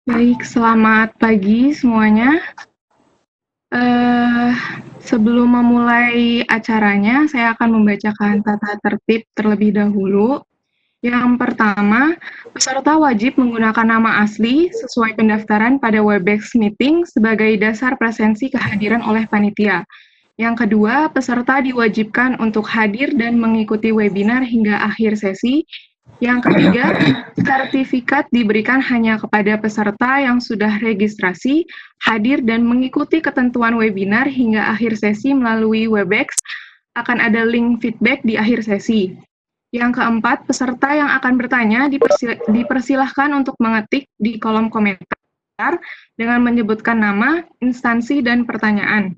Baik, selamat pagi semuanya. Eh, Sebelum memulai acaranya, saya akan membacakan tata tertib terlebih dahulu. Yang pertama, peserta wajib menggunakan nama asli sesuai pendaftaran pada Webex Meeting sebagai dasar presensi kehadiran oleh panitia. Yang kedua, peserta diwajibkan untuk hadir dan mengikuti webinar hingga akhir sesi. Yang ketiga, sertifikat diberikan hanya kepada peserta yang sudah registrasi, hadir dan mengikuti ketentuan webinar hingga akhir sesi melalui Webex. Akan ada link feedback di akhir sesi. Yang keempat, peserta yang akan bertanya dipersilahkan untuk mengetik di kolom komentar dengan menyebutkan nama, instansi, dan pertanyaan.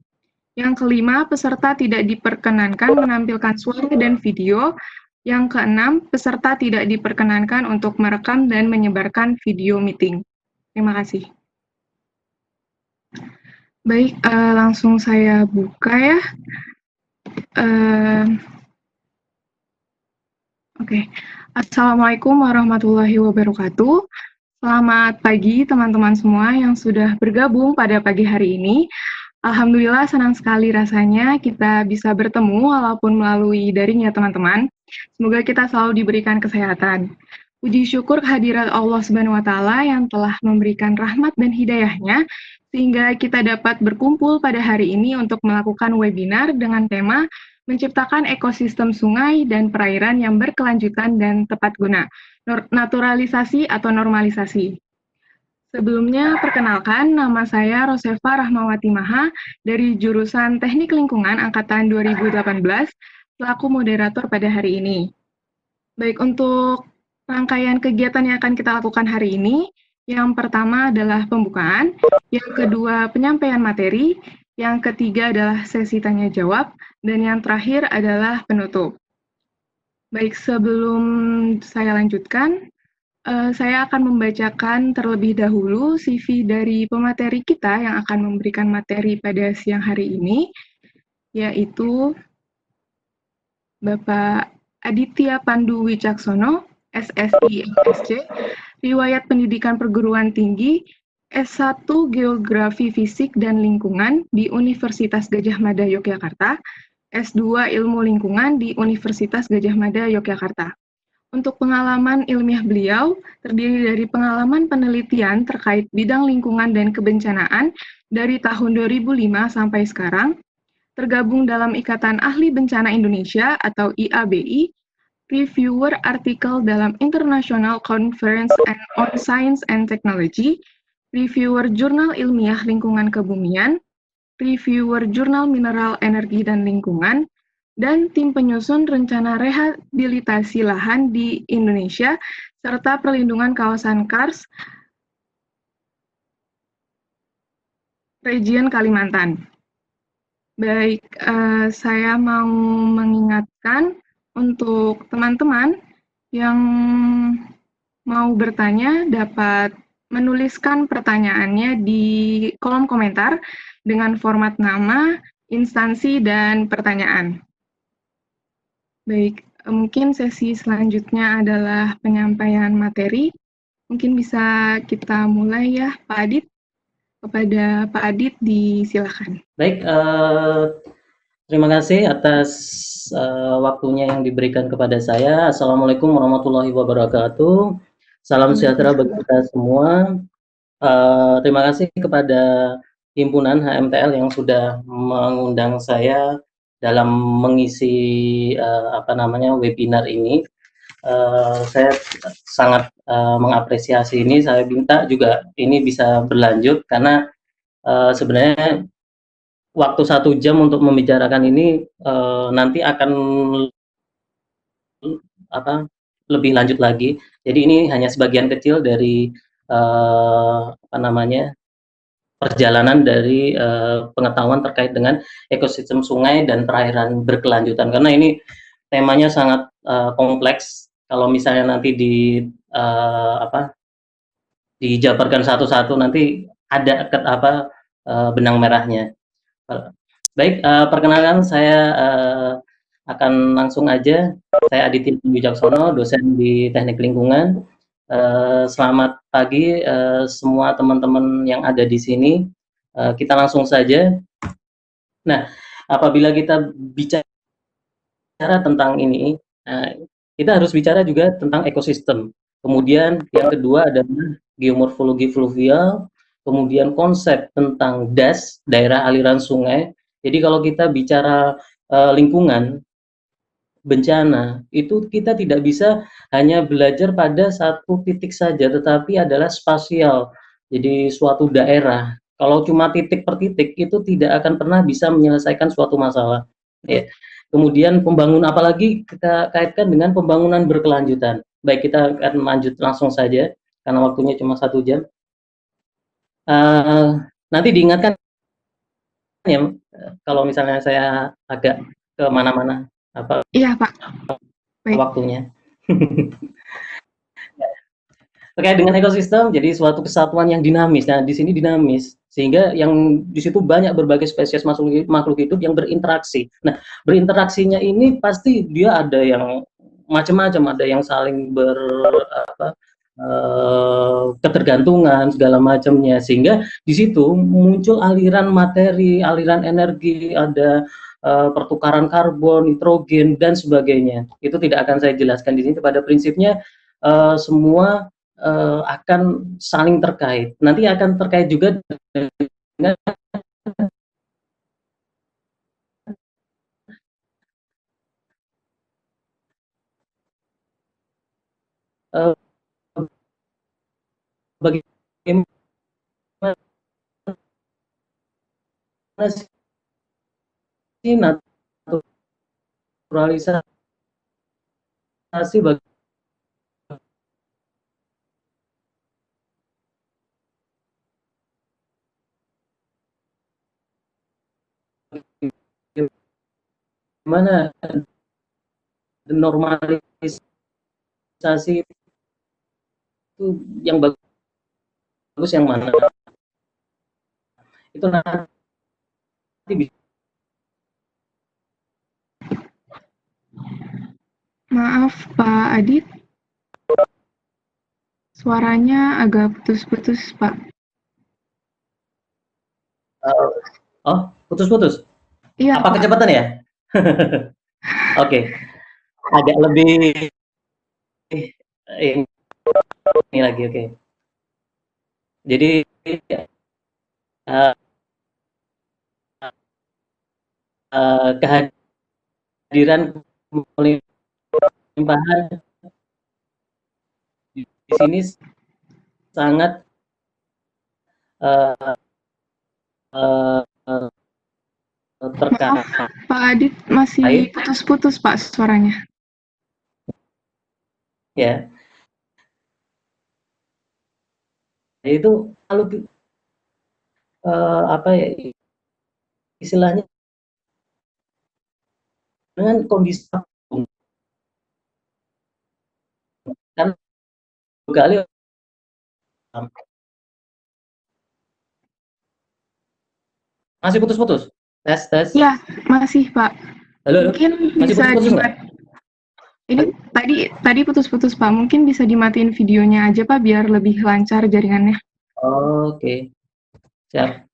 Yang kelima, peserta tidak diperkenankan menampilkan suara dan video. Yang keenam, peserta tidak diperkenankan untuk merekam dan menyebarkan video meeting. Terima kasih. Baik, langsung saya buka ya. Oke. Assalamualaikum warahmatullahi wabarakatuh. Selamat pagi teman-teman semua yang sudah bergabung pada pagi hari ini. Alhamdulillah senang sekali rasanya kita bisa bertemu walaupun melalui daring ya teman-teman. Semoga kita selalu diberikan kesehatan. Puji syukur kehadirat Allah Subhanahu wa taala yang telah memberikan rahmat dan hidayahnya sehingga kita dapat berkumpul pada hari ini untuk melakukan webinar dengan tema menciptakan ekosistem sungai dan perairan yang berkelanjutan dan tepat guna, naturalisasi atau normalisasi. Sebelumnya, perkenalkan, nama saya Rosefa Rahmawati Maha dari jurusan Teknik Lingkungan Angkatan 2018, selaku moderator pada hari ini. Baik, untuk rangkaian kegiatan yang akan kita lakukan hari ini, yang pertama adalah pembukaan, yang kedua penyampaian materi, yang ketiga adalah sesi tanya-jawab, dan yang terakhir adalah penutup. Baik, sebelum saya lanjutkan, saya akan membacakan terlebih dahulu CV dari pemateri kita yang akan memberikan materi pada siang hari ini, yaitu Bapak Aditya Pandu Wicaksono, SSI MSc, riwayat pendidikan perguruan tinggi, S1 Geografi Fisik dan Lingkungan di Universitas Gadjah Mada Yogyakarta, S2 Ilmu Lingkungan di Universitas Gadjah Mada Yogyakarta. Untuk pengalaman ilmiah beliau, terdiri dari pengalaman penelitian terkait bidang lingkungan dan kebencanaan dari tahun 2005 sampai sekarang, tergabung dalam Ikatan Ahli Bencana Indonesia atau IABI, reviewer artikel dalam International Conference on Science and Technology, reviewer jurnal ilmiah lingkungan kebumian, reviewer jurnal mineral energi dan lingkungan, dan tim penyusun rencana rehabilitasi lahan di Indonesia, serta perlindungan kawasan Kars, Region Kalimantan. Baik, saya mau mengingatkan untuk teman-teman yang mau bertanya dapat menuliskan pertanyaannya di kolom komentar dengan format nama, instansi, dan pertanyaan. Baik, mungkin sesi selanjutnya adalah penyampaian materi. Mungkin bisa kita mulai ya, Pak Adit. Kepada Pak Adit, disilakan. Baik, terima kasih atas waktunya yang diberikan kepada saya. Assalamualaikum warahmatullahi wabarakatuh. Salam sejahtera bagi kita semua. Terima kasih kepada himpunan HMTL yang sudah mengundang saya dalam mengisi webinar ini. Saya sangat mengapresiasi ini. Saya minta juga ini bisa berlanjut karena sebenarnya waktu 1 jam untuk membicarakan ini nanti akan lebih lanjut lagi. Jadi ini hanya sebagian kecil dari perjalanan dari pengetahuan terkait dengan ekosistem sungai dan perairan berkelanjutan. Karena ini temanya sangat kompleks. Kalau misalnya nanti dijabarkan satu-satu nanti ada benang merahnya. Baik, perkenalkan saya akan langsung aja. Saya Aditya Wijaksono, dosen di Teknik Lingkungan. Selamat pagi semua teman-teman yang ada di sini. Kita langsung saja. Nah, apabila kita bicara tentang ini, kita harus bicara juga tentang ekosistem. Kemudian yang kedua adalah geomorfologi fluvial, kemudian konsep tentang DAS, daerah aliran sungai. Jadi kalau kita bicara lingkungan, bencana, itu kita tidak bisa hanya belajar pada satu titik saja, tetapi adalah spasial. Jadi suatu daerah, kalau cuma titik per titik itu tidak akan pernah bisa menyelesaikan suatu masalah. Ya. Kemudian pembangunan, apalagi kita kaitkan dengan pembangunan berkelanjutan. Baik, kita akan lanjut langsung saja karena waktunya cuma 1 jam. Nanti diingatkan ya, kalau misalnya saya agak ke mana-mana apa Iya, Pak. Baik. waktunya. Terkait dengan ekosistem, jadi suatu kesatuan yang dinamis. Nah, di sini dinamis, sehingga yang di situ banyak berbagai spesies makhluk hidup yang berinteraksi. Nah, berinteraksinya ini pasti dia ada yang macam-macam, ada yang saling ketergantungan segala macamnya, sehingga di situ muncul aliran materi, aliran energi, ada pertukaran karbon, nitrogen dan sebagainya. Itu tidak akan saya jelaskan di sini. Pada prinsipnya semua akan saling terkait. Nanti akan terkait juga dengan uh, bagaimana sih naturalisasi, bagaimana normalisasi itu yang bagus yang mana, itu nanti bisa. Maaf, Pak Adit. Suaranya agak putus-putus, Pak. Oh, putus-putus. Iya, Apa Pak. kecepatan ya? Oke, agak lebih ini lagi, oke. Jadi uh, kehadiran pelimpahan di sini sangat uh, uh, terkait. Maaf, Pak Adit masih putus-putus, Pak, suaranya. Ya, itu kalau apa ya istilahnya dengan kondisi kan kali masih putus-putus. Tes tes. Iya, masih, Pak. Halo, halo. Mungkin Masih bisa putus-putus nggak? Ini tadi putus-putus, Pak. Mungkin bisa dimatiin videonya aja, Pak, biar lebih lancar jaringannya. Oke, siap.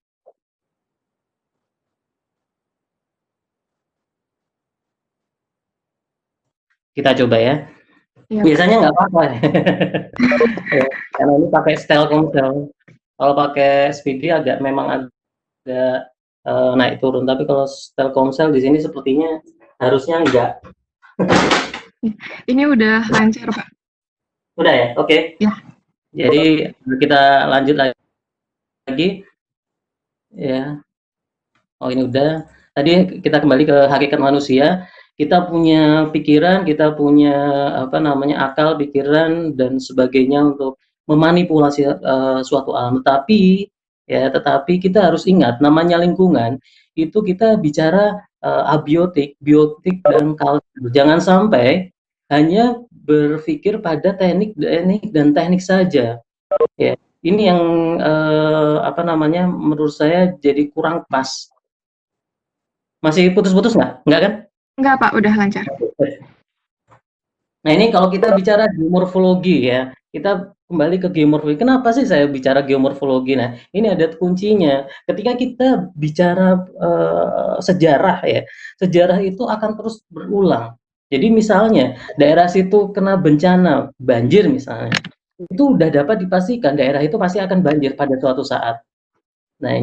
Kita coba ya. Ya, Biasanya nggak apa-apa. Ya, karena ini pakai Telkomsel. Kalau pakai SPD agak memang agak naik turun. Tapi kalau Telkomsel di sini sepertinya harusnya enggak. ini udah lancar, Pak. Udah ya, oke. Ya. Jadi kita lanjut lagi. Ya. Oh ini udah. Tadi kita kembali ke hakikat manusia. Kita punya pikiran, kita punya apa namanya akal, pikiran dan sebagainya untuk memanipulasi suatu alam. Tetapi kita harus ingat namanya lingkungan itu kita bicara abiotik, biotik dan culture. Jangan sampai hanya berpikir pada teknik dan teknik saja. Ya, ini yang apa namanya menurut saya jadi kurang pas. Masih putus-putus nggak? Nggak kan? Enggak, Pak, udah lancar. Nah ini kalau kita bicara geomorfologi ya, kita kembali ke geomorfologi. Kenapa sih saya bicara geomorfologi? Nah, ini ada kuncinya. Ketika kita bicara sejarah ya, sejarah itu akan terus berulang. Jadi misalnya daerah situ kena bencana banjir misalnya, itu udah dapat dipastikan daerah itu pasti akan banjir pada suatu saat. Nah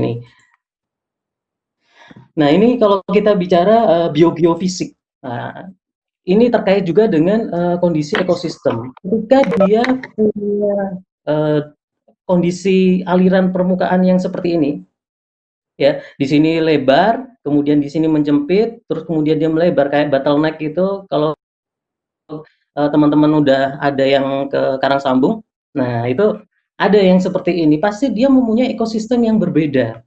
ini, kalau kita bicara biogeofisik, nah, ini terkait juga dengan kondisi ekosistem. Ketika dia punya uh, kondisi aliran permukaan yang seperti ini, ya, di sini lebar, kemudian di sini menjempit, terus kemudian dia melebar kayak bottleneck itu. Kalau teman-teman udah ada yang ke Karangsambung, nah itu ada yang seperti ini. Pasti dia mempunyai ekosistem yang berbeda,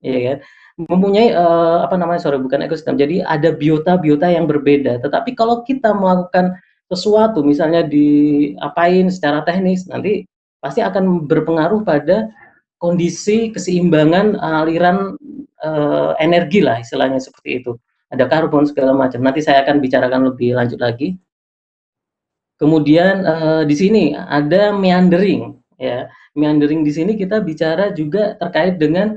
ya kan? Mempunyai apa namanya, sorry, bukan ekosistem. Jadi ada biota-biota yang berbeda. Tetapi kalau kita melakukan sesuatu, misalnya diapain secara teknis, nanti pasti akan berpengaruh pada kondisi keseimbangan aliran energi lah, istilahnya seperti itu. Ada karbon segala macam. Nanti saya akan bicarakan lebih lanjut lagi. Kemudian di sini ada meandering, ya. Meandering di sini kita bicara juga terkait dengan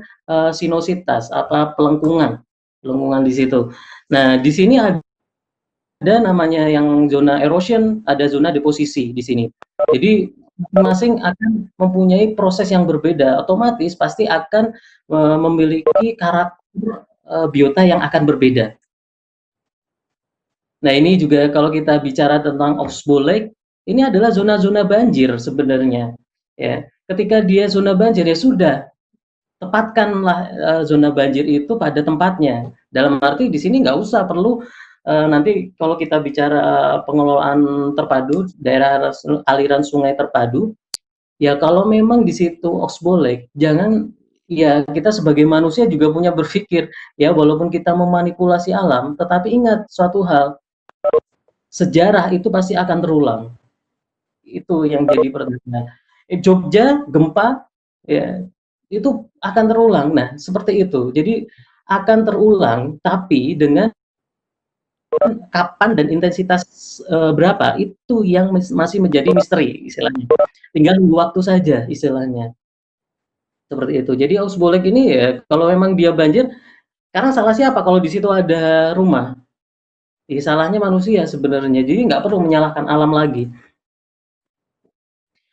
sinositas, apa pelengkungan, pelengkungan di situ. Nah, di sini ada namanya yang zona erosion, ada zona deposisi di sini. Jadi masing-masing akan mempunyai proses yang berbeda, otomatis pasti akan memiliki karakter biota yang akan berbeda. Nah, ini juga kalau kita bicara tentang Oxbow Lake, ini adalah zona-zona banjir sebenarnya. Ya, ketika dia zona banjir ya sudah, tepatkanlah zona banjir itu pada tempatnya. Dalam arti di sini nggak usah perlu nanti kalau kita bicara pengelolaan terpadu, daerah aliran sungai terpadu, ya kalau memang di situ Oxbow Lake, jangan, ya kita sebagai manusia juga punya berpikir, ya walaupun kita memanipulasi alam, tetapi ingat suatu hal, sejarah itu pasti akan terulang. Itu yang jadi pertanyaan. Jogja gempa, ya itu akan terulang. Nah, seperti itu. Jadi akan terulang, tapi dengan kapan dan intensitas berapa itu yang masih menjadi misteri istilahnya. Tinggal nunggu waktu saja istilahnya. Seperti itu. Jadi Ausbolek ini ya kalau memang dia banjir, karena salah siapa kalau di situ ada rumah? Ya, salahnya manusia sebenarnya. Jadi nggak perlu menyalahkan alam lagi.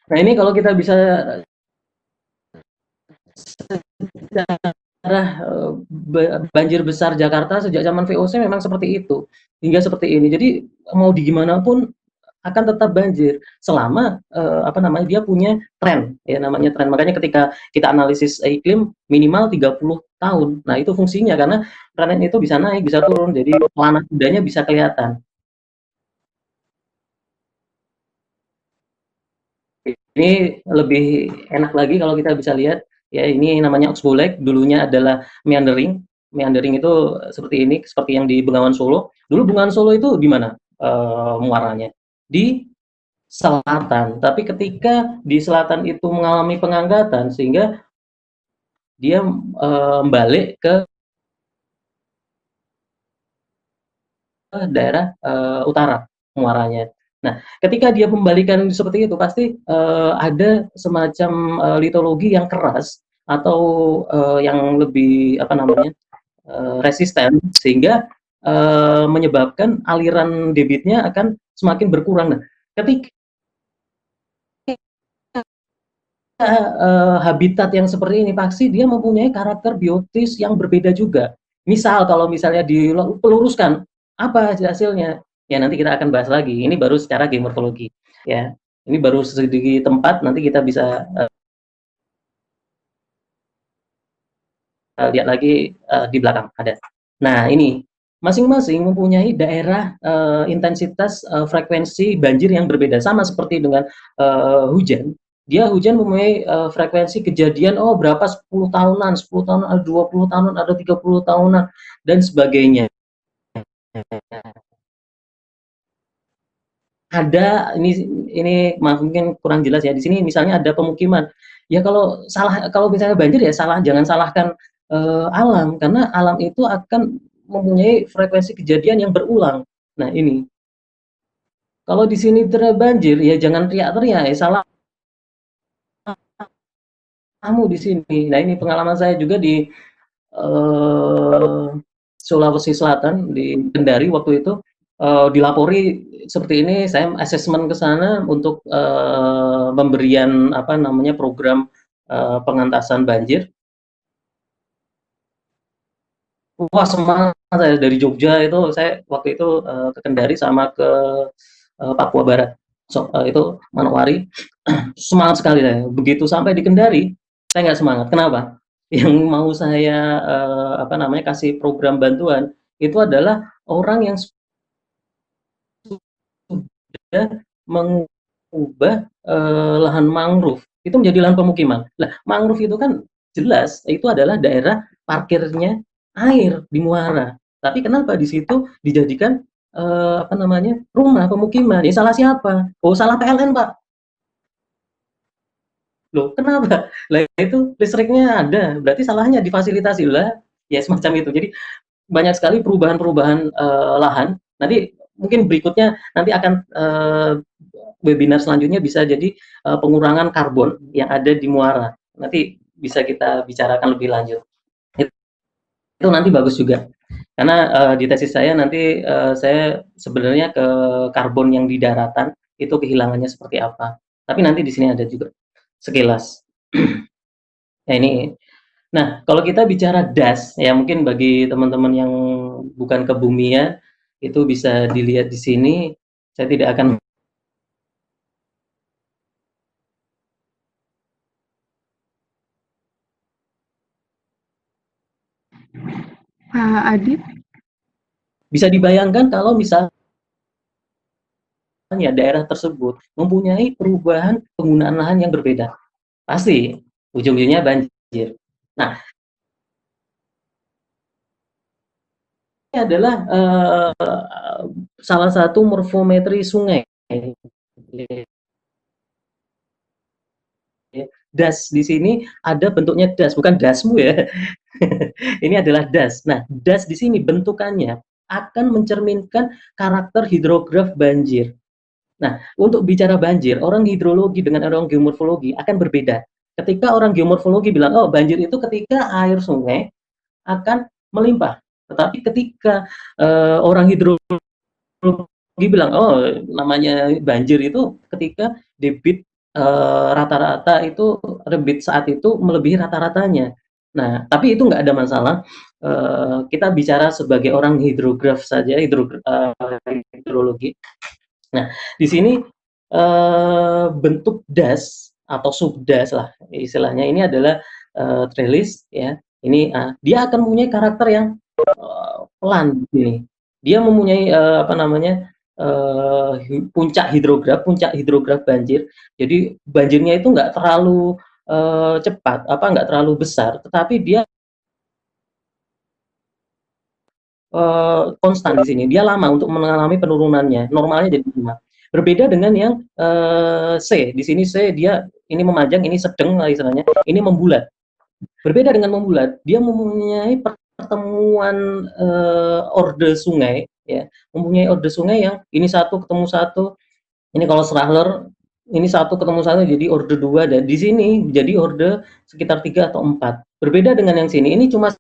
Nah ini kalau kita bisa sejarah banjir besar Jakarta sejak zaman VOC memang seperti itu, hingga seperti ini. Jadi mau di gimana pun akan tetap banjir selama apa namanya, dia punya tren, ya namanya tren. Makanya ketika kita analisis iklim minimal 30 tahun. Nah, itu fungsinya karena tren itu bisa naik, bisa turun. Jadi pelana kudanya bisa kelihatan. Ini lebih enak lagi kalau kita bisa lihat, ya ini namanya Oxbow Lake, dulunya adalah meandering. Meandering itu seperti ini, seperti yang di Bengawan Solo. Dulu Bengawan Solo itu di mana muaranya? Di selatan. Tapi ketika di selatan itu mengalami penganggatan, sehingga dia balik ke daerah utara muaranya. Nah, ketika dia membalikan seperti itu, pasti ada semacam litologi yang keras atau yang lebih apa namanya, resisten, sehingga menyebabkan aliran debitnya akan semakin berkurang. Nah, ketika habitat yang seperti ini pasti dia mempunyai karakter biotis yang berbeda juga. Misal kalau misalnya diluruskan, apa hasilnya? Ya nanti kita akan bahas lagi. Ini baru secara geomorfologi, ya. Ini baru segi tempat, nanti kita bisa lihat lagi di belakang ada. Nah ini masing-masing mempunyai daerah intensitas frekuensi banjir yang berbeda, sama seperti dengan hujan. Dia hujan mempunyai frekuensi kejadian berapa 10 tahunan, 10 tahunan, ada 20 tahunan, ada 30 tahunan dan sebagainya. Ada ini maaf mungkin kurang jelas ya. Di sini misalnya ada pemukiman. Ya kalau misalnya banjir ya jangan salahkan alam, karena alam itu akan mempunyai frekuensi kejadian yang berulang. Nah, ini. Kalau di sini banjir ya jangan teriak-teriak, ya salah kamu di sini. Nah, ini pengalaman saya juga di Sulawesi Selatan, di Kendari waktu itu, dilapori seperti ini, saya asesmen ke sana untuk, pemberian, apa namanya, program, pengentasan banjir. Wah, semangat saya dari Jogja itu, saya waktu itu, ke Kendari sama ke, Papua Barat. Itu Manokwari, semangat sekali saya. Begitu sampai di Kendari, saya nggak semangat. Kenapa? Yang mau saya, apa namanya, kasih program bantuan, itu adalah orang yang sudah mengubah, lahan mangrove itu menjadi lahan pemukiman. Lah, mangrove itu kan jelas itu adalah daerah parkirnya air di muara. Tapi kenapa di situ dijadikan, apa namanya, rumah pemukiman? Ya salah siapa? Oh, salah PLN, Pak. Loh, kenapa? Lah itu listriknya ada, berarti salahnya difasilitasi lah, ya semacam itu. Jadi banyak sekali perubahan-perubahan, lahan. Nanti mungkin berikutnya nanti akan, webinar selanjutnya bisa jadi, pengurangan karbon yang ada di muara. Nanti bisa kita bicarakan lebih lanjut. Itu nanti bagus juga. Karena, di tesis saya nanti, saya sebenarnya ke karbon yang di daratan, itu kehilangannya seperti apa. Tapi nanti di sini ada juga sekilas. Nah ini, nah kalau kita bicara das, ya mungkin bagi teman-teman yang bukan kebumian, itu bisa dilihat di sini. Saya tidak akan Pak Adit, bisa dibayangkan kalau misalnya daerah tersebut mempunyai perubahan penggunaan lahan yang berbeda, pasti ujung-ujungnya banjir. Nah, ini adalah, salah satu morfometri sungai. Das di sini ada bentuknya das, bukan dasmu ya. Ini adalah das. Nah, das di sini bentukannya akan mencerminkan karakter hidrograf banjir. Nah, untuk bicara banjir, orang hidrologi dengan orang geomorfologi akan berbeda. Ketika orang geomorfologi bilang, oh banjir itu ketika air sungai akan melimpah. Tetapi ketika orang hidrologi bilang, oh namanya banjir itu ketika debit rata-rata itu debit saat itu melebihi rata-ratanya. Nah, tapi itu nggak ada masalah. Kita bicara sebagai orang hidrograf saja, hidrologi. Nah, di sini bentuk das atau subdas lah istilahnya ini adalah trellis ya. Ini dia akan mempunyai karakter yang pelan ini. Dia mempunyai apa namanya puncak hidrograf banjir. Jadi banjirnya itu nggak terlalu cepat, apa nggak terlalu besar, tetapi dia konstan di sini. Dia lama untuk mengalami penurunannya, normalnya jadi 5. Berbeda dengan yang C, di sini C dia ini memanjang, ini sedang lah istilahnya, ini membulat. Berbeda dengan membulat, dia mempunyai pertemuan orde sungai, ya, mempunyai orde sungai yang ini satu ketemu satu, ini kalau Strahler ini satu ketemu satu jadi orde 2 dan di sini jadi orde sekitar 3 atau 4. Berbeda dengan yang sini, ini cuma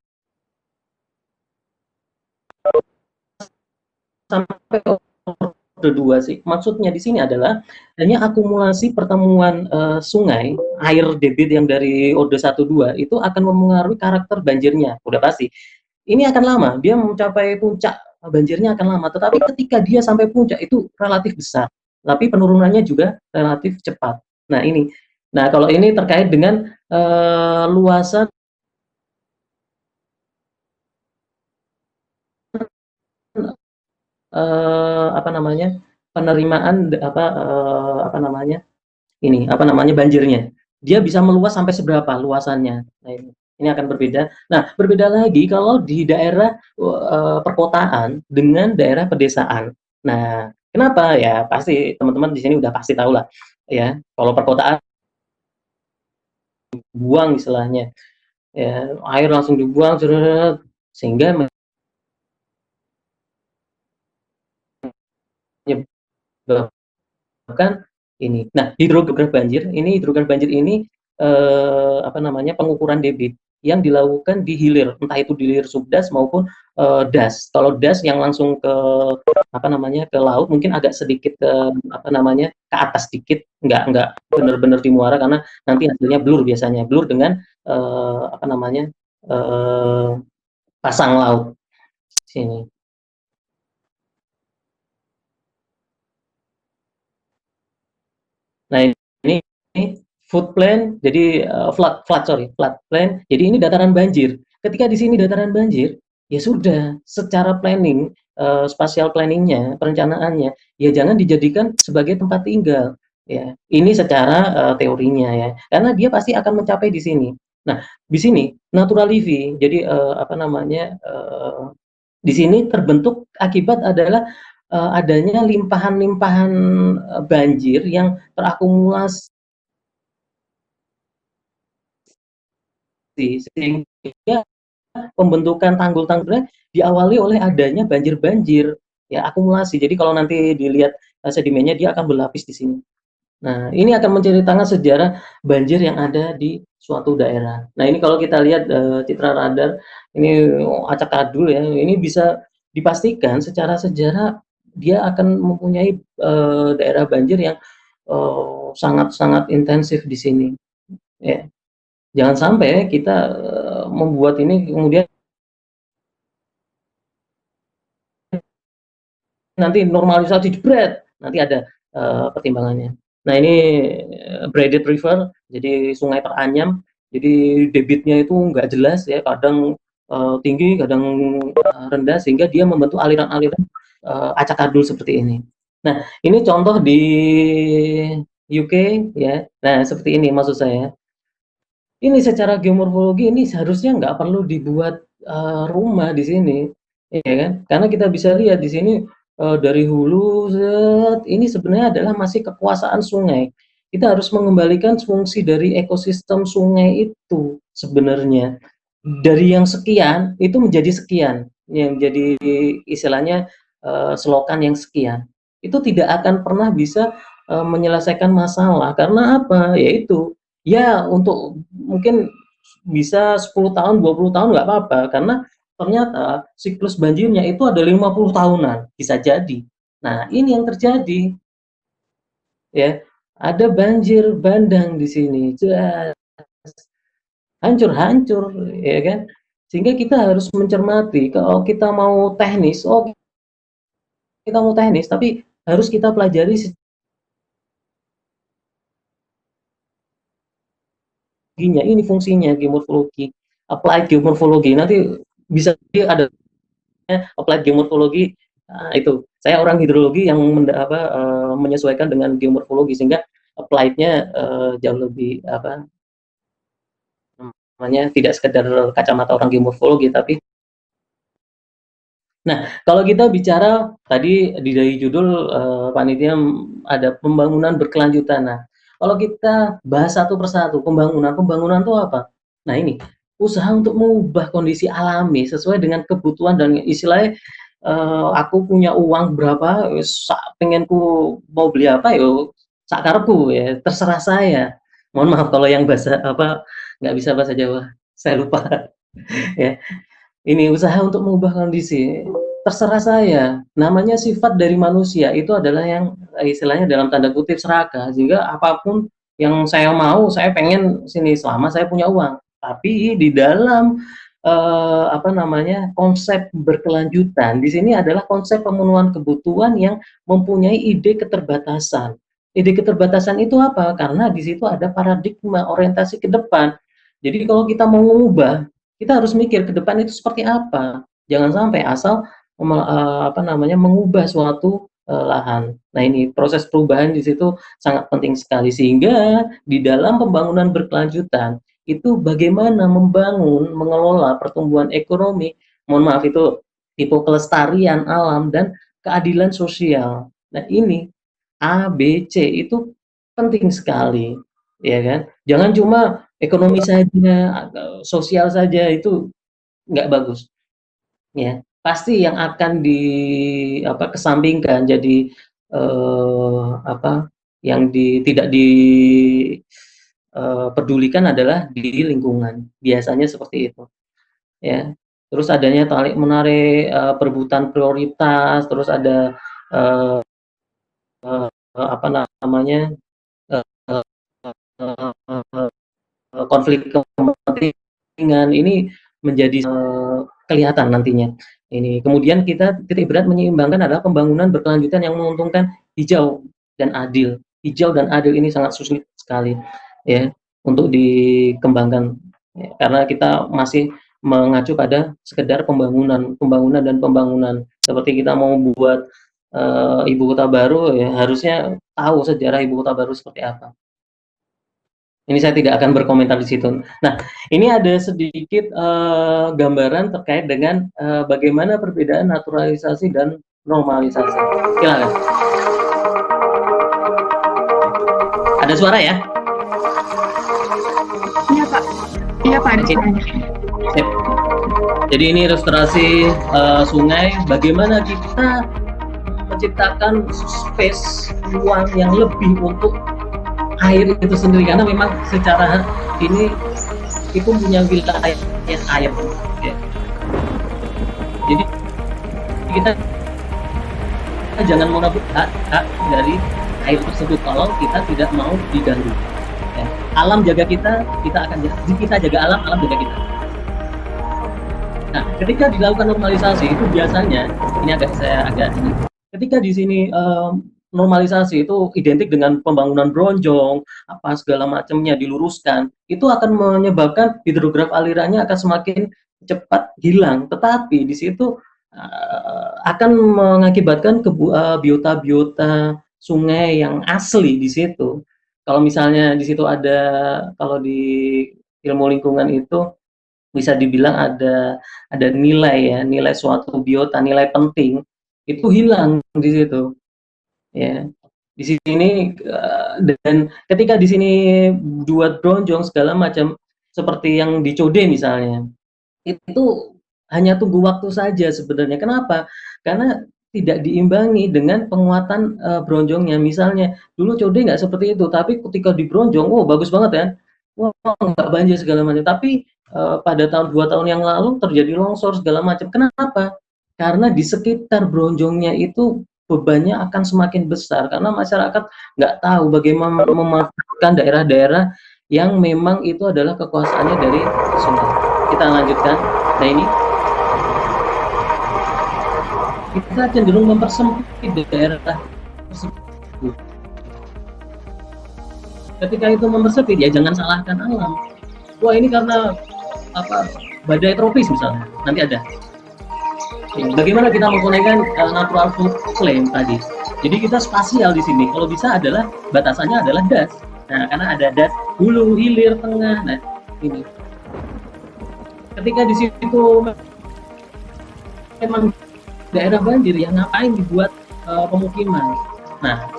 sampai orde 2 sih. Maksudnya di sini adalah hanya akumulasi pertemuan sungai, air debit yang dari orde 1 2 itu akan mempengaruhi karakter banjirnya. Udah pasti. Ini akan lama, dia mencapai puncak banjirnya akan lama, tetapi ketika dia sampai puncak itu relatif besar. Tapi penurunannya juga relatif cepat. Nah, ini. Nah, kalau ini terkait dengan luasan apa namanya? Penerimaan apa namanya? Ini apa namanya banjirnya. Dia bisa meluas sampai seberapa luasannya. Nah, ini akan berbeda. Nah, berbeda lagi kalau di daerah perkotaan dengan daerah pedesaan. Nah, kenapa ya? Pasti teman-teman di sini udah pasti tahu lah, ya. Kalau perkotaan buang istilahnya, ya air langsung dibuang sehingga menyebabkan ini. Nah, hidrograf banjir ini apa namanya, pengukuran debit yang dilakukan di hilir, entah itu di hilir subdas maupun das. Kalau das yang langsung ke apa namanya, ke laut mungkin agak sedikit ke apa namanya, ke atas sedikit, nggak benar-benar di muara karena nanti hasilnya blur biasanya, blur dengan apa namanya, eh, pasang laut sini. Nah ini flood plain, jadi flood plain. Jadi ini dataran banjir. Ketika di sini dataran banjir, ya sudah secara planning, spatial planningnya, perencanaannya, ya jangan dijadikan sebagai tempat tinggal. Ya, ini secara teorinya ya, karena dia pasti akan mencapai di sini. Nah, di sini natural levee, jadi apa namanya, di sini terbentuk akibat adalah adanya limpahan-limpahan banjir yang terakumulasi sehingga pembentukan tanggul-tanggulnya diawali oleh adanya banjir-banjir ya akumulasi. Jadi kalau nanti dilihat sedimennya dia akan berlapis di sini. Nah, ini akan menceritakan sejarah banjir yang ada di suatu daerah. Nah, ini kalau kita lihat citra radar, ini acak adul ya, ini bisa dipastikan secara sejarah dia akan mempunyai daerah banjir yang sangat-sangat intensif di sini. Ya. Jangan sampai kita membuat ini kemudian nanti normalisasi jebret, nanti ada pertimbangannya. Nah ini braided river, jadi sungai teranyam, jadi debitnya itu nggak jelas ya, kadang tinggi, kadang rendah, sehingga dia membentuk aliran-aliran acak adul seperti ini. Nah ini contoh di UK ya, nah seperti ini maksud saya. Ini secara geomorfologi ini seharusnya nggak perlu dibuat rumah di sini, ya kan? Karena kita bisa lihat di sini dari hulu ini sebenarnya adalah masih kekuasaan sungai. Kita harus mengembalikan fungsi dari ekosistem sungai itu sebenarnya. Dari yang sekian itu menjadi sekian, yang jadi istilahnya selokan yang sekian. Itu tidak akan pernah bisa menyelesaikan masalah karena apa? Yaitu ya untuk mungkin bisa 10 tahun, 20 tahun nggak apa-apa karena ternyata siklus banjirnya itu ada 50 tahunan, bisa jadi. Nah, ini yang terjadi ya. Ada banjir bandang di sini. Hancur-hancur ya kan. Sehingga kita harus mencermati kalau kita mau teknis, oh kita mau teknis tapi harus kita pelajari ini fungsinya geomorfologi, applied geomorfologi. Nanti bisa ada applied geomorfologi. Nah, itu saya orang hidrologi yang menyesuaikan dengan geomorfologi sehingga applied-nya jauh lebih apa namanya tidak sekedar kacamata orang geomorfologi tapi nah kalau kita bicara tadi dari judul panitia ada pembangunan berkelanjutan. Nah kalau kita bahas satu persatu pembangunan itu apa? Nah ini usaha untuk mengubah kondisi alami sesuai dengan kebutuhan dan istilahnya aku punya uang berapa, pengenku mau beli apa yo, sakarepku ya, terserah saya. Mohon maaf kalau yang bahasa apa nggak bisa bahasa Jawa, saya lupa ya. Ini usaha untuk mengubah kondisi, terserah saya. Namanya sifat dari manusia itu adalah yang istilahnya dalam tanda kutip serakah, sehingga apapun yang saya mau, saya pengen sini selama saya punya uang. Tapi di dalam apa namanya konsep berkelanjutan di sini adalah konsep pemenuhan kebutuhan yang mempunyai ide keterbatasan. Ide keterbatasan itu apa? Karena di situ ada paradigma orientasi ke depan. Jadi kalau kita mau mengubah, kita harus mikir ke depan itu seperti apa. Jangan sampai asal apa namanya mengubah suatu lahan. Nah ini proses perubahan di situ sangat penting sekali sehingga di dalam pembangunan berkelanjutan itu bagaimana membangun, mengelola pertumbuhan ekonomi, mohon maaf itu tipe kelestarian alam dan keadilan sosial. Nah ini A, B, C itu penting sekali, ya kan? Jangan cuma ekonomi saja, sosial saja itu nggak bagus, ya. Pasti yang akan di apa kesampingkan jadi apa yang tidak di pedulikan adalah di lingkungan, biasanya seperti itu, ya. Terus adanya tarik-menarik, perebutan prioritas, terus ada, eee apa namanya, eee konflik kepentingan ini menjadi, kelihatan nantinya. Ini kemudian kita titik berat menyeimbangkan adalah pembangunan berkelanjutan yang menguntungkan hijau dan adil. Hijau dan adil ini sangat sulit sekali ya untuk dikembangkan, ya, karena kita masih mengacu pada sekedar pembangunan, pembangunan dan pembangunan. Seperti kita mau buat, ibu kota baru ya harusnya tahu sejarah ibu kota baru seperti apa. Ini saya tidak akan berkomentar di situ. Nah, ini ada sedikit, gambaran terkait dengan, bagaimana perbedaan naturalisasi dan normalisasi. Silakan. Ada suara ya? Iya Pak. Iya Pak, ada Oke. suaranya. Sip. Jadi ini ilustrasi, sungai, bagaimana kita menciptakan space, ruang yang lebih untuk air itu sendiri, karena memang secara ini itu punya wilayah air ya. Jadi kita jangan merebut hak dari air tersebut kalau kita tidak mau diganggu ya. Alam jaga kita, kita akan jaga alam, alam jaga kita. Nah, ketika dilakukan normalisasi itu biasanya ini ketika di sini normalisasi itu identik dengan pembangunan bronjong, apa segala macamnya diluruskan, itu akan menyebabkan hidrograf alirannya akan semakin cepat hilang. Tetapi di situ akan mengakibatkan biota-biota sungai yang asli di situ. Kalau misalnya di situ ada, kalau di ilmu lingkungan itu bisa dibilang ada nilai ya, nilai suatu biota, nilai penting itu hilang di situ. Ya, di sini dan ketika di sini buat bronjong segala macam seperti yang di Code misalnya, itu hanya tunggu waktu saja sebenarnya. Kenapa? Karena tidak diimbangi dengan penguatan bronjongnya. Misalnya dulu Code nggak seperti itu, tapi ketika di bronjong, oh bagus banget ya, wah nggak banjir segala macam. Tapi pada tahun 2 tahun yang lalu terjadi longsor segala macam. Kenapa? Karena di sekitar bronjongnya itu bebannya akan semakin besar karena masyarakat nggak tahu bagaimana memanfaatkan daerah-daerah yang memang itu adalah kekuasaannya dari sungai. Kita lanjutkan. Nah ini kita cenderung mempersempit daerah tersebut. Ketika itu mempersempit ya jangan salahkan alam. Wah ini karena apa badai tropis misalnya. Nanti ada. Bagaimana kita mengkonekkan natural flood plain tadi? Jadi kita spasial di sini. Kalau bisa adalah batasannya adalah das. Nah, karena ada das hulu, hilir, tengah. Nah, ini. Ketika di situ memang daerah banjir, ya ngapain dibuat pemukiman? Nah,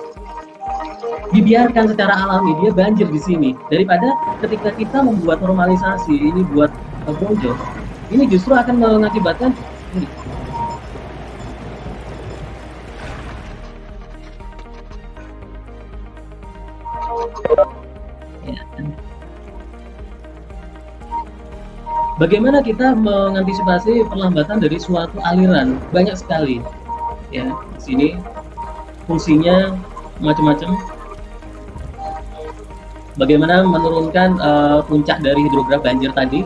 dibiarkan secara alami dia banjir di sini. Daripada ketika kita membuat normalisasi ini buat bronjong, ini justru akan mengakibatkan ini. Bagaimana kita mengantisipasi perlambatan dari suatu aliran? Banyak sekali. Ya, di sini fungsinya macam-macam. Bagaimana menurunkan puncak dari hidrograf banjir tadi?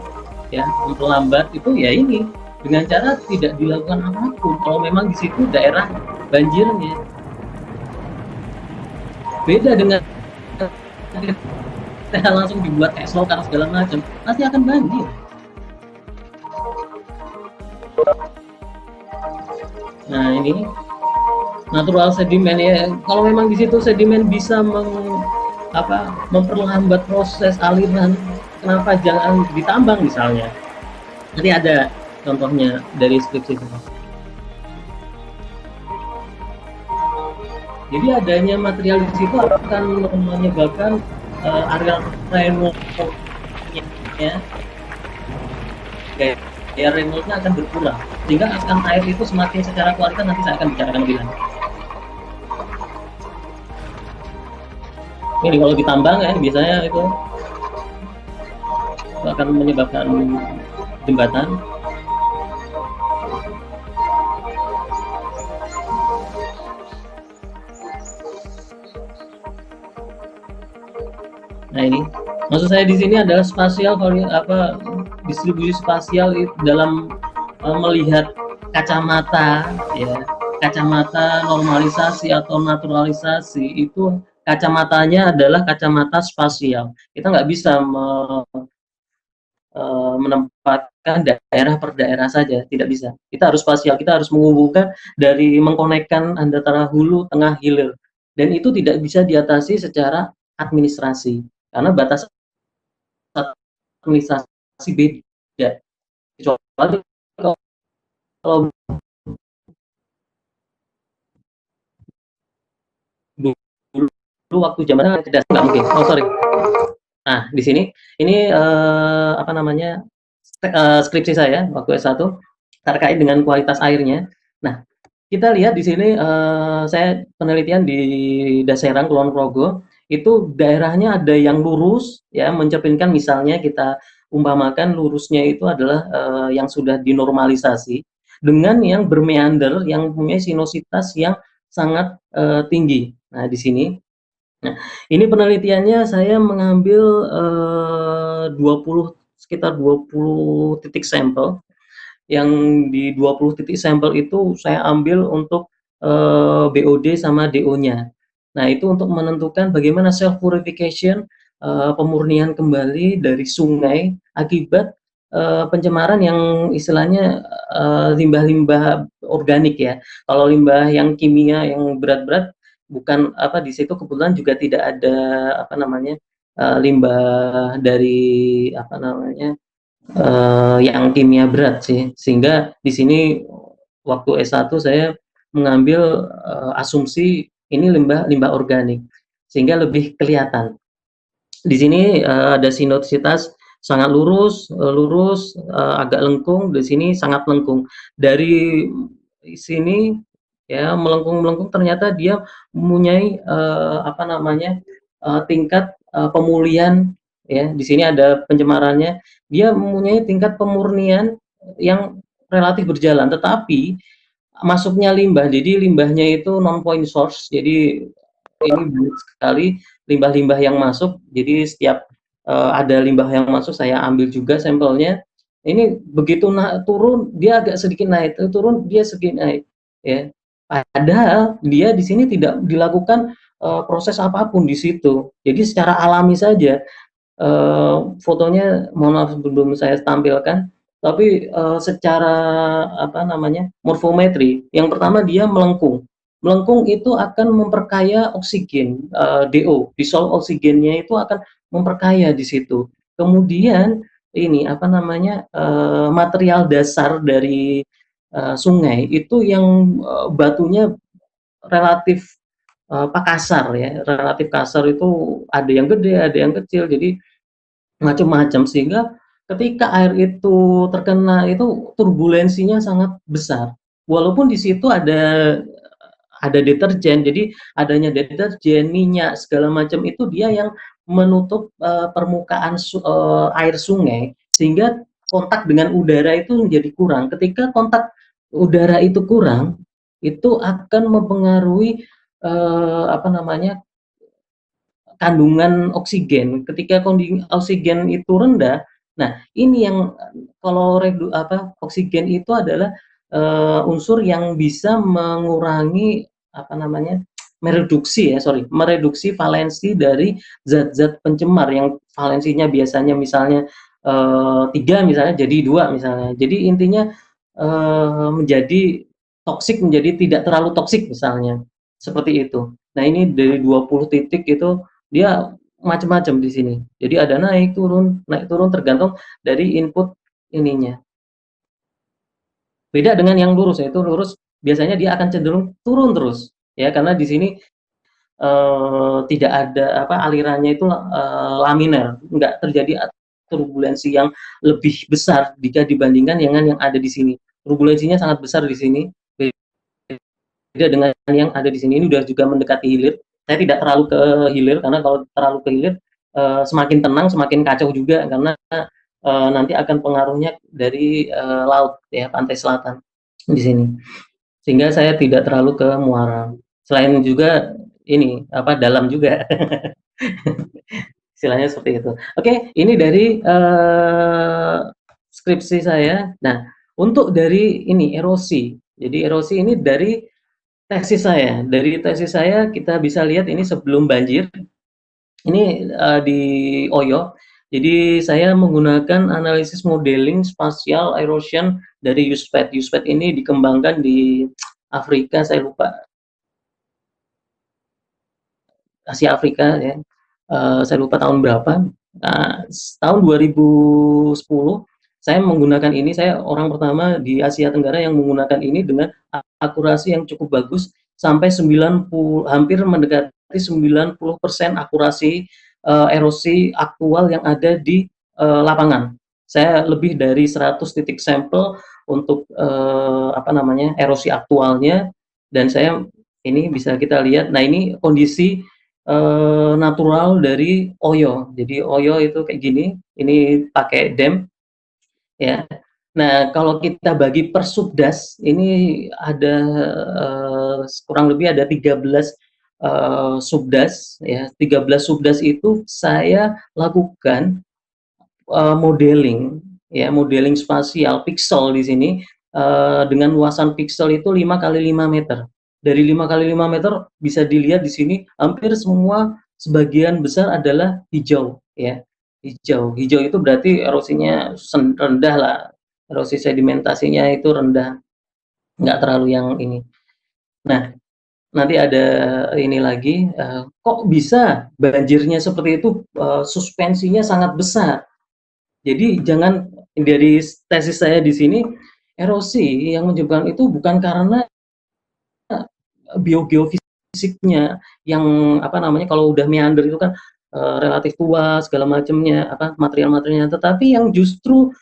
Ya, memperlambat itu ya ini dengan cara tidak dilakukan apapun. Kalau memang di situ daerah banjirnya. Beda dengan kita langsung dibuat kayak slow karena segala macam, pasti akan banjir. Nah ini natural sedimen ya. Kalau memang di situ sedimen bisa memperlambat proses aliran, kenapa jangan ditambang misalnya? Nanti ada contohnya dari skripsi itu. Jadi adanya material di situ akan menyebabkan area rainwater-nya ya rainwater-nya akan berkurang sehingga akan air itu semakin secara kualitas nanti saya akan bicarakan lebih lanjut. Ini kalau ditambang ya biasanya itu akan menyebabkan jembatan. Nah ini, maksud saya di sini adalah spasial distribusi spasial dalam melihat kacamata, ya, kacamata normalisasi atau naturalisasi itu kacamatanya adalah kacamata spasial. Kita nggak bisa menempatkan daerah per daerah saja, tidak bisa. Kita harus spasial, kita harus menghubungkan dari mengkonekkan antara hulu, tengah, hilir. Dan itu tidak bisa diatasi secara administrasi, karena batas administrasi beda. Kecuali kalau dulu waktu zaman cerdas nggak mungkin. Oh sorry. Nah di sini ini apa namanya skripsi saya waktu S1 terkait dengan kualitas airnya. Nah kita lihat di sini saya penelitian di Daserang, Kulon Progo, itu daerahnya ada yang lurus, ya, mencerminkan misalnya kita umpamakan lurusnya itu adalah yang sudah dinormalisasi, dengan yang bermeander, yang punya sinusitas yang sangat tinggi. Nah di sini, nah ini penelitiannya saya mengambil 20 sekitar 20 titik sampel. Yang di 20 titik sampel itu saya ambil untuk BOD sama DO-nya. Nah, itu untuk menentukan bagaimana self purification, pemurnian kembali dari sungai akibat pencemaran yang istilahnya limbah-limbah organik, ya. Kalau limbah yang kimia yang berat-berat, bukan apa, di situ kebetulan juga tidak ada apa namanya limbah dari apa namanya yang kimia berat sih, sehingga di sini waktu S1 saya mengambil asumsi ini limbah organik, sehingga lebih kelihatan. Di sini ada sinotisitas sangat lurus, agak lengkung. Di sini sangat lengkung. Dari sini, ya, melengkung ternyata dia mempunyai apa namanya tingkat pemulihan, ya. Di sini ada pencemarannya. Dia mempunyai tingkat pemurnian yang relatif berjalan, tetapi masuknya limbah, jadi limbahnya itu non point source, jadi ini banyak sekali limbah-limbah yang masuk. Jadi setiap ada limbah yang masuk saya ambil juga sampelnya. Ini begitu turun dia agak sedikit naik, turun dia sedikit naik, ya. Padahal dia di sini tidak dilakukan proses apapun di situ. Jadi secara alami saja. Fotonya mohon maaf belum saya tampilkan, tapi secara apa namanya morfometri, yang pertama dia melengkung. Melengkung itu akan memperkaya oksigen, DO, dissolved oksigennya itu akan memperkaya di situ. Kemudian ini apa namanya material dasar dari sungai itu yang batunya relatif kasar, ya, relatif kasar, itu ada yang gede, ada yang kecil, jadi macam-macam, sehingga ketika air itu terkena itu turbulensinya sangat besar. Walaupun di situ ada deterjen, jadi adanya deterjen, minyak, segala macam itu dia yang menutup permukaan air sungai, sehingga kontak dengan udara itu menjadi kurang. Ketika kontak udara itu kurang, itu akan mempengaruhi apa namanya kandungan oksigen. Ketika oksigen itu rendah, nah ini yang kalau oksigen itu adalah unsur yang bisa mengurangi apa namanya mereduksi valensi dari zat-zat pencemar yang valensinya biasanya misalnya 3 misalnya jadi 2 misalnya. Jadi intinya menjadi toksik menjadi tidak terlalu toksik misalnya. Seperti itu. Nah, ini dari 20 titik itu dia macam-macam di sini. Jadi ada naik turun tergantung dari input ininya. Beda dengan yang lurus, yaitu lurus biasanya dia akan cenderung turun terus, ya, karena di sini tidak ada apa alirannya itu laminer, enggak terjadi turbulensi yang lebih besar jika dibandingkan dengan yang ada di sini. Turbulensinya sangat besar di sini. Beda dengan yang ada di sini. Ini udah juga mendekati hilir. Saya tidak terlalu ke hilir, karena kalau terlalu ke hilir semakin tenang semakin kacau juga, karena nanti akan pengaruhnya dari laut ya, pantai selatan di sini. Sehingga saya tidak terlalu ke muara. Selain juga ini apa dalam juga. Istilahnya seperti itu. Oke, ini dari skripsi saya. Nah, untuk dari ini erosi. Jadi erosi ini dari tesis saya. Dari tesis saya kita bisa lihat ini sebelum banjir. Ini di Oyo. Jadi saya menggunakan analisis modeling spatial erosion dari USPED. USPED ini dikembangkan di Afrika, saya lupa, Asia Afrika ya. Saya lupa tahun berapa. Nah, tahun 2010 saya menggunakan ini, saya orang pertama di Asia Tenggara yang menggunakan ini dengan akurasi yang cukup bagus sampai 90, hampir mendekati 90% akurasi erosi aktual yang ada di lapangan. Saya lebih dari 100 titik sampel untuk apa namanya erosi aktualnya, dan saya ini bisa kita lihat. Nah, ini kondisi natural dari Oyo. Jadi Oyo itu kayak gini, ini pakai dam ya. Nah, kalau kita bagi per subdas, ini ada kurang lebih ada 13 subdas ya. 13 subdas itu saya lakukan modeling ya, modeling spasial pixel di sini dengan luasan pixel itu 5 kali 5 meter. Dari 5 kali 5 meter bisa dilihat di sini hampir semua sebagian besar adalah hijau ya. Hijau. Hijau itu berarti erosinya rendah lah. Erosi sedimentasinya itu rendah. Nggak terlalu yang ini. Nah, nanti ada ini lagi, kok bisa banjirnya seperti itu, suspensinya sangat besar. Jadi jangan, dari tesis saya di sini, erosi yang menyebabkan itu bukan karena biogeofisiknya yang apa namanya, kalau udah meander itu kan relatif tua segala macamnya, apa material-materialnya, tetapi yang justru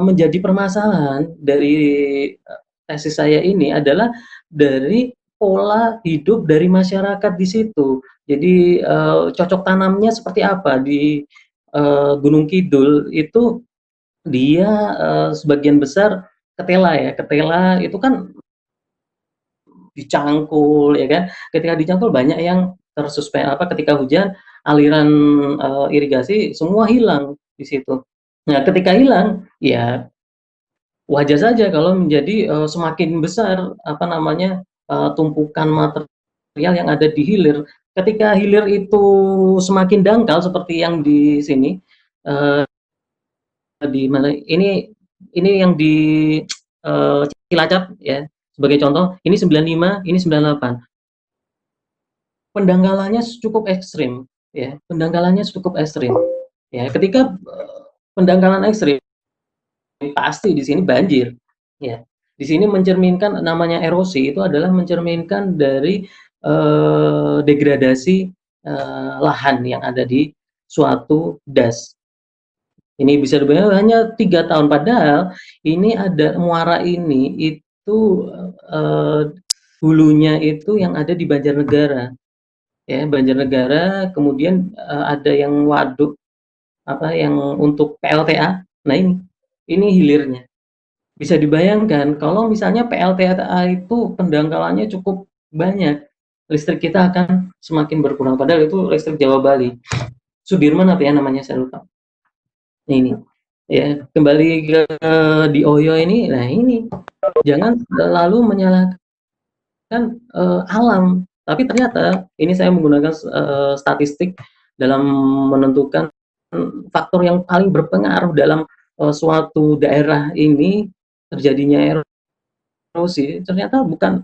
menjadi permasalahan dari tesis saya ini adalah dari pola hidup dari masyarakat di situ. Jadi cocok tanamnya seperti apa di Gunung Kidul itu, dia sebagian besar ketela ya, ketela itu kan dicangkul ya kan, ketika dicangkul banyak yang ketika hujan aliran irigasi semua hilang di situ. Nah, ketika hilang ya wajar saja kalau menjadi semakin besar apa namanya tumpukan material yang ada di hilir. Ketika hilir itu semakin dangkal seperti yang di sini, di mana ini yang di Cilacap ya, sebagai contoh, ini 95, ini 98. Pendangkalannya cukup ekstrim ya, pendangkalannya cukup ekstrim. Ya, ketika pendangkalan ekstrim pasti di sini banjir. Ya. Di sini mencerminkan namanya erosi itu adalah mencerminkan dari degradasi lahan yang ada di suatu das. Ini bisa dibayangkan hanya 3 tahun, padahal ini ada muara ini itu hulunya itu yang ada di Banjarnegara. Ya, Banjarnegara, kemudian ada yang waduk apa yang untuk PLTA. Nah, ini hilirnya. Bisa dibayangkan kalau misalnya PLTA itu pendangkalannya cukup banyak, listrik kita akan semakin berkurang. Padahal itu listrik Jawa Bali. Sudirman apa ya namanya, saya lupa. Ini ya, kembali ke di Oyo ini. Nah, ini jangan selalu menyalahkan alam, tapi ternyata ini saya menggunakan statistik dalam menentukan faktor yang paling berpengaruh dalam suatu daerah ini terjadinya erosi. Ternyata bukan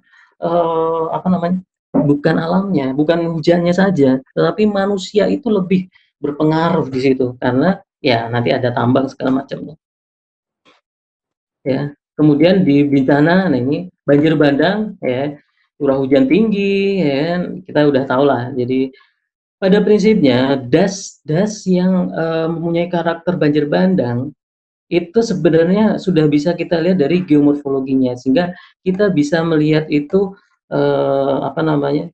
apa namanya, bukan alamnya, bukan hujannya saja, tetapi manusia itu lebih berpengaruh di situ, karena ya nanti ada tambang segala macamnya. Ya, kemudian di bencana, nah ini banjir bandang ya, curah hujan tinggi ya kan, kita udah tahu lah. Jadi pada prinsipnya das yang mempunyai karakter banjir bandang itu sebenarnya sudah bisa kita lihat dari geomorfologinya, sehingga kita bisa melihat itu apa namanya,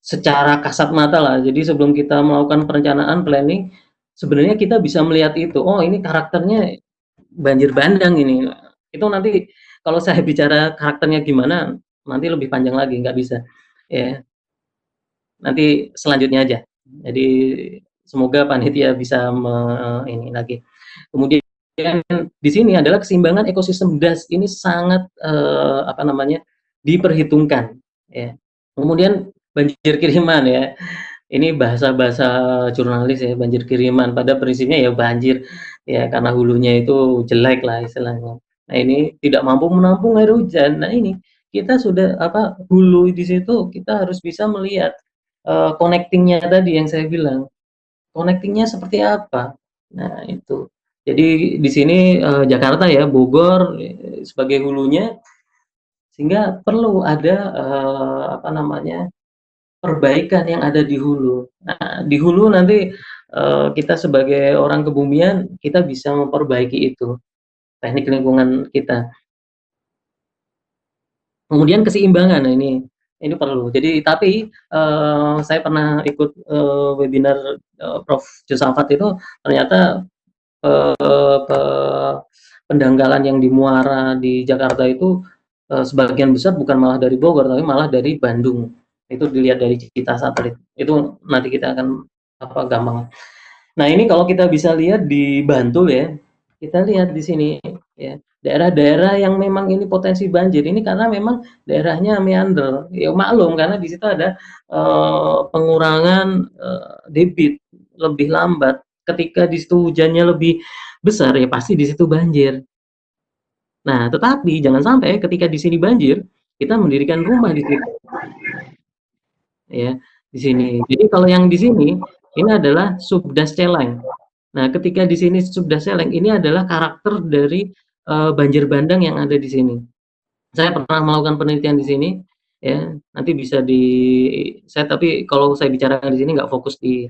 secara kasat mata lah. Jadi sebelum kita melakukan perencanaan planning, sebenarnya kita bisa melihat itu, oh ini karakternya banjir bandang ini. Itu nanti kalau saya bicara karakternya gimana, nanti lebih panjang lagi, nggak bisa. Ya, nanti selanjutnya aja. Jadi semoga panitia bisa ini lagi. Kemudian di sini adalah keseimbangan ekosistem das ini sangat apa namanya diperhitungkan. Ya. Kemudian banjir kiriman ya. Ini bahasa-bahasa jurnalis ya, banjir kiriman. Pada prinsipnya ya banjir ya karena hulunya itu jelek lah istilahnya. Nah ini tidak mampu menampung air hujan. Nah ini kita sudah apa hulu di situ kita harus bisa melihat connecting-nya tadi yang saya bilang. Connecting-nya seperti apa? Nah itu. Jadi di sini Jakarta ya, Bogor sebagai hulunya sehingga perlu ada apa namanya perbaikan yang ada di hulu. Nah, di hulu nanti kita sebagai orang kebumian kita bisa memperbaiki itu teknik lingkungan kita. Kemudian keseimbangan, nah ini perlu. Jadi tapi saya pernah ikut webinar Prof. Josafat itu ternyata pe pendangkalan yang di muara di Jakarta itu sebagian besar bukan malah dari Bogor tapi malah dari Bandung. Itu dilihat dari Cita satelit. Itu nanti kita akan apa gampang. Nah, ini kalau kita bisa lihat di Bantul ya, kita lihat di sini ya, daerah-daerah yang memang ini potensi banjir ini karena memang daerahnya meander. Ya maklum karena di situ ada pengurangan debit lebih lambat. Ketika di situ hujannya lebih besar ya pasti di situ banjir. Nah, tetapi jangan sampai ketika di sini banjir, kita mendirikan rumah di situ ya, di sini. Jadi kalau yang di sini ini adalah subdas celeng. Nah, ketika di sini subdas celeng ini adalah karakter dari banjir bandang yang ada di sini. Saya pernah melakukan penelitian di sini ya, nanti bisa di saya tapi kalau saya bicarakan di sini nggak fokus di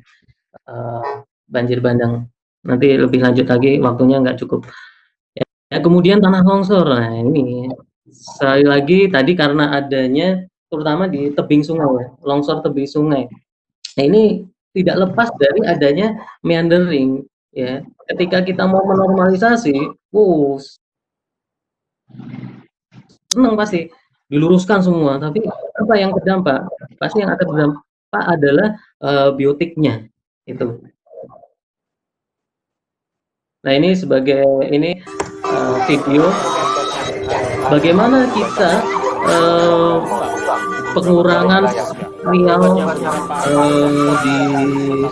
banjir bandang. Nanti lebih lanjut lagi waktunya nggak cukup. Ya, kemudian tanah longsor. Nah, ini sekali lagi tadi karena adanya terutama di tebing sungai ya, longsor tebing sungai. Nah, ini tidak lepas dari adanya meandering ya. Ketika kita mau menormalisasi, senang pasti diluruskan semua, tapi apa yang terdampak? Pasti yang akan terdampak adalah biotiknya itu. Nah, ini sebagai ini video bagaimana kita pengurangan material di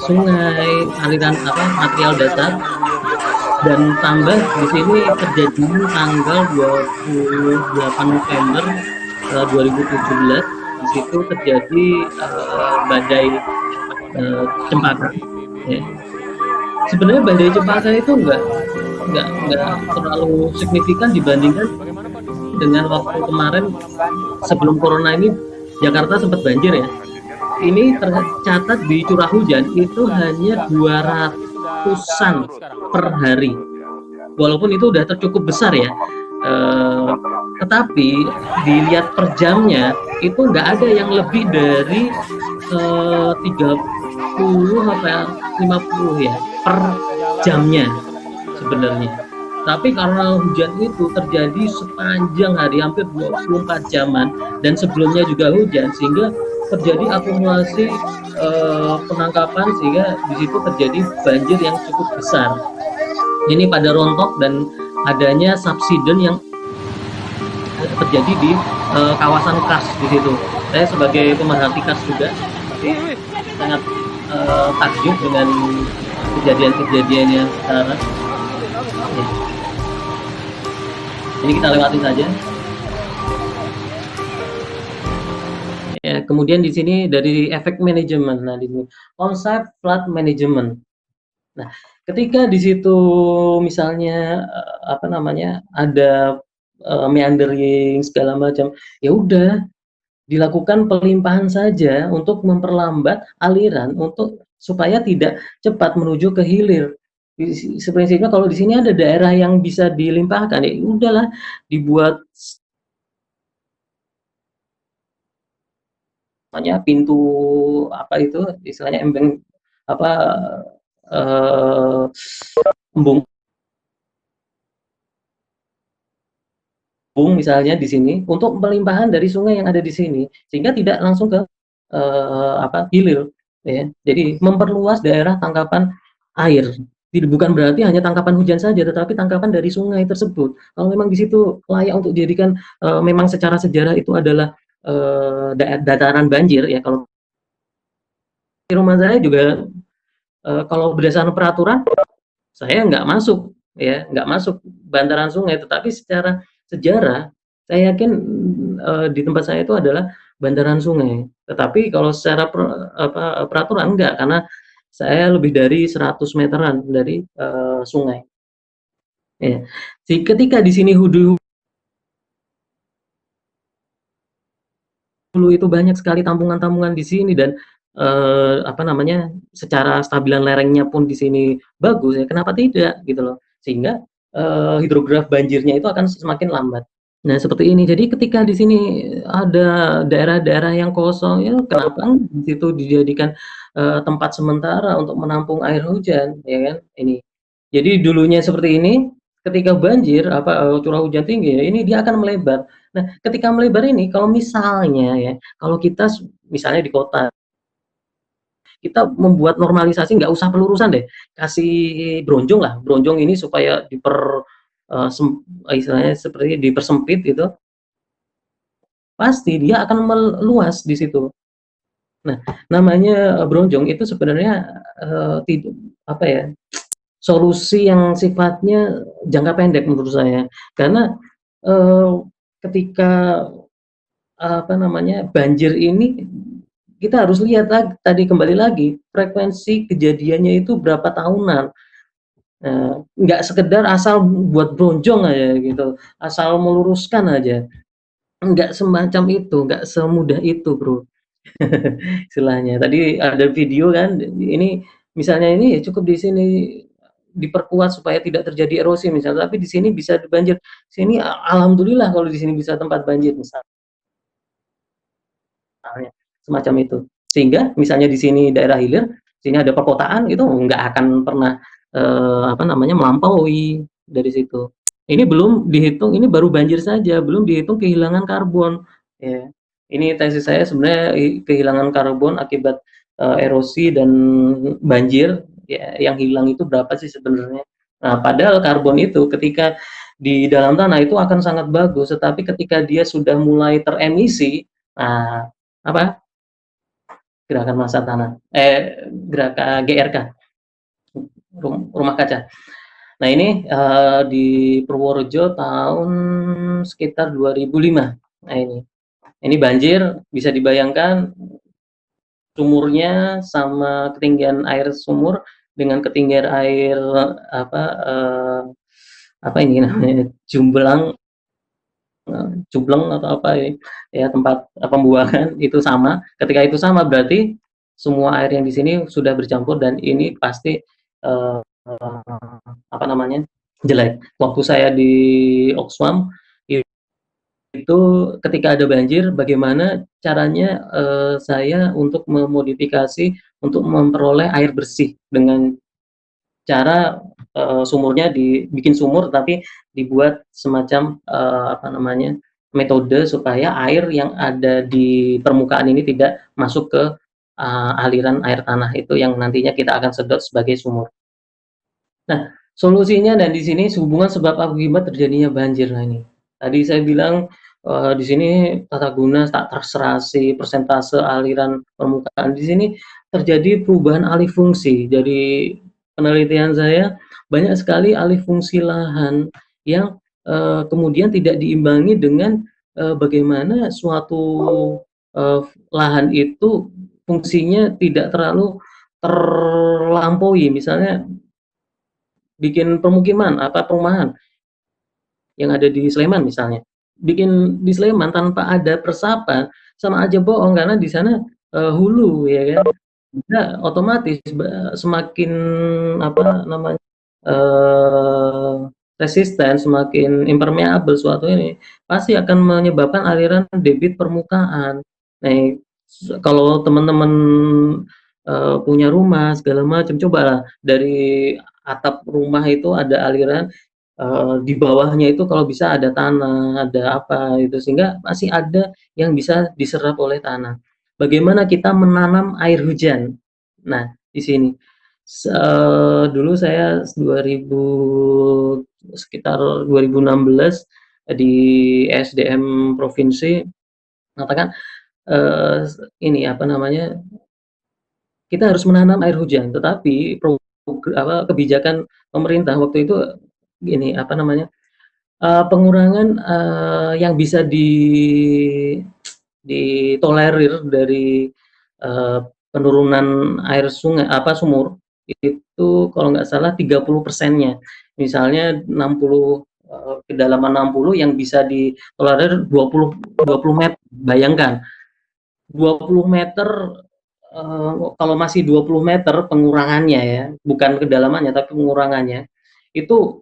sungai, aliran apa material dasar dan tambah di sini terjadi tanggal 28 November 2017 di situ terjadi badai Cempaka. Ya. Sebenarnya badai Cempaka itu nggak terlalu signifikan dibandingkan dengan waktu kemarin sebelum corona ini Jakarta sempat banjir ya. Ini tercatat di curah hujan itu hanya 200-an per hari. Walaupun itu udah cukup besar ya. Tetapi dilihat per jamnya itu nggak ada yang lebih dari 30 apa 50 ya per jamnya sebenarnya. Tapi karena hujan itu terjadi sepanjang hari hampir 24 jaman dan sebelumnya juga hujan sehingga terjadi akumulasi penangkapan sehingga di situ terjadi banjir yang cukup besar. Ini pada rontok dan adanya subsiden yang terjadi di kawasan kas di situ. Saya sebagai pemerhati kas juga sangat takjub dengan kejadian-kejadian yang sekarang. Ya. Ini kita lewatin saja. Ya, kemudian di sini dari efek manajemen. Nah, di sini konsep flood management. Nah, ketika di situ misalnya apa namanya ada meandering segala macam, ya udah dilakukan pelimpahan saja untuk memperlambat aliran untuk supaya tidak cepat menuju ke hilir. Seprinsipnya kalau di sini ada daerah yang bisa dilimpahkan, ya udahlah dibuat namanya pintu apa itu istilahnya embeng apa embung misalnya di sini untuk pelimpahan dari sungai yang ada di sini, sehingga tidak langsung ke hilir, ya. Jadi memperluas daerah tangkapan air. Bukan berarti hanya tangkapan hujan saja, tetapi tangkapan dari sungai tersebut. Kalau memang di situ layak untuk dijadikan, memang secara sejarah itu adalah dataran banjir, ya. Kalau di rumah saya juga, kalau berdasarkan peraturan saya nggak masuk, ya, nggak masuk bantaran sungai, tetapi secara sejarah saya yakin di tempat saya itu adalah bantaran sungai. Tetapi kalau secara peraturan enggak, karena saya lebih dari 100 meteran dari sungai. Ya. Ketika di sini hulu itu banyak sekali tampungan-tampungan di sini dan apa namanya, secara stabilan lerengnya pun di sini bagus, ya kenapa tidak gitu loh. Sehingga hidrograf banjirnya itu akan semakin lambat. Nah, seperti ini. Jadi ketika di sini ada daerah-daerah yang kosong, ya kenapa di situ dijadikan tempat sementara untuk menampung air hujan, ya kan? Ini. Jadi dulunya seperti ini, ketika banjir curah hujan tinggi, ya ini dia akan melebar. Nah, ketika melebar ini kalau misalnya, ya, kalau kita misalnya di kota, kita membuat normalisasi, nggak usah pelurusan deh, kasih bronjong lah, bronjong ini supaya istilahnya seperti dipersempit gitu, pasti dia akan meluas di situ. Nah, namanya bronjong itu sebenarnya apa ya, solusi yang sifatnya jangka pendek menurut saya. Karena ketika apa namanya, banjir ini kita harus lihat lagi, tadi kembali lagi frekuensi kejadiannya itu berapa tahunan. Nggak sekedar asal buat bronjong aja gitu, asal meluruskan aja. Enggak semacam itu, enggak semudah itu, Bro. Istilahnya. Tadi ada video kan, ini misalnya ini ya cukup di sini diperkuat supaya tidak terjadi erosi misalnya, tapi di sini bisa banjir. Sini alhamdulillah kalau di sini bisa tempat banjir misalnya, semacam itu. Sehingga misalnya di sini daerah hilir, sini ada perkotaan itu nggak akan pernah apa namanya, melampaui dari situ. Ini belum dihitung, ini baru banjir saja, belum dihitung kehilangan karbon. Ya. Ini tesis saya sebenarnya kehilangan karbon akibat erosi dan banjir, ya, yang hilang itu berapa sih sebenarnya. Nah, padahal karbon itu ketika di dalam tanah itu akan sangat bagus, tetapi ketika dia sudah mulai teremisi, nah apa, gerakan massa tanah, gerakan GRK, rumah kaca. Nah ini di Purworejo tahun sekitar 2005. Nah ini banjir, bisa dibayangkan sumurnya sama ketinggian air sumur dengan ketinggian air apa apa ini namanya, jumblang, jubleng atau apa ini, ya tempat pembuangan itu sama. Ketika itu sama berarti semua air yang di sini sudah bercampur dan ini pasti apa namanya, jelek. Waktu saya di Oxfam itu ketika ada banjir, bagaimana caranya saya untuk memodifikasi untuk memperoleh air bersih dengan cara sumurnya dibikin sumur tapi dibuat semacam apa namanya, metode supaya air yang ada di permukaan ini tidak masuk ke aliran air tanah itu yang nantinya kita akan sedot sebagai sumur. Nah, solusinya dan di sini hubungan sebab akibat terjadinya banjir. Nah ini, tadi saya bilang di sini tata guna tak terserasi, persentase aliran permukaan. Di sini terjadi perubahan alih fungsi. Dari penelitian saya, banyak sekali alih fungsi lahan yang kemudian tidak diimbangi dengan bagaimana suatu lahan itu fungsinya tidak terlalu terlampaui. Misalnya bikin pemukiman, perumahan yang ada di Sleman misalnya. Bikin di Sleman tanpa ada persapan, sama aja bohong karena di sana hulu, ya kan. Nah, otomatis semakin apa namanya, resisten, semakin impermeable suatu ini, pasti akan menyebabkan aliran debit permukaan. Nah, kalau teman-teman punya rumah segala macam, cobalah dari atap rumah itu ada aliran, di bawahnya itu kalau bisa ada tanah, ada apa itu, sehingga masih ada yang bisa diserap oleh tanah. Bagaimana kita menanam air hujan? Nah, di sini, dulu saya 2000 sekitar 2016 di SDM provinsi mengatakan, ini apa namanya, kita harus menanam air hujan, tetapi kebijakan pemerintah waktu itu gini, apa namanya, pengurangan, yang bisa ditolerir dari, penurunan air sungai sumur, itu kalau nggak salah 30%-nya. Misalnya 60, kedalaman 60 yang bisa ditolerir 20 meter, bayangkan 20 meter, kalau masih 20 meter pengurangannya ya, bukan kedalamannya tapi pengurangannya, itu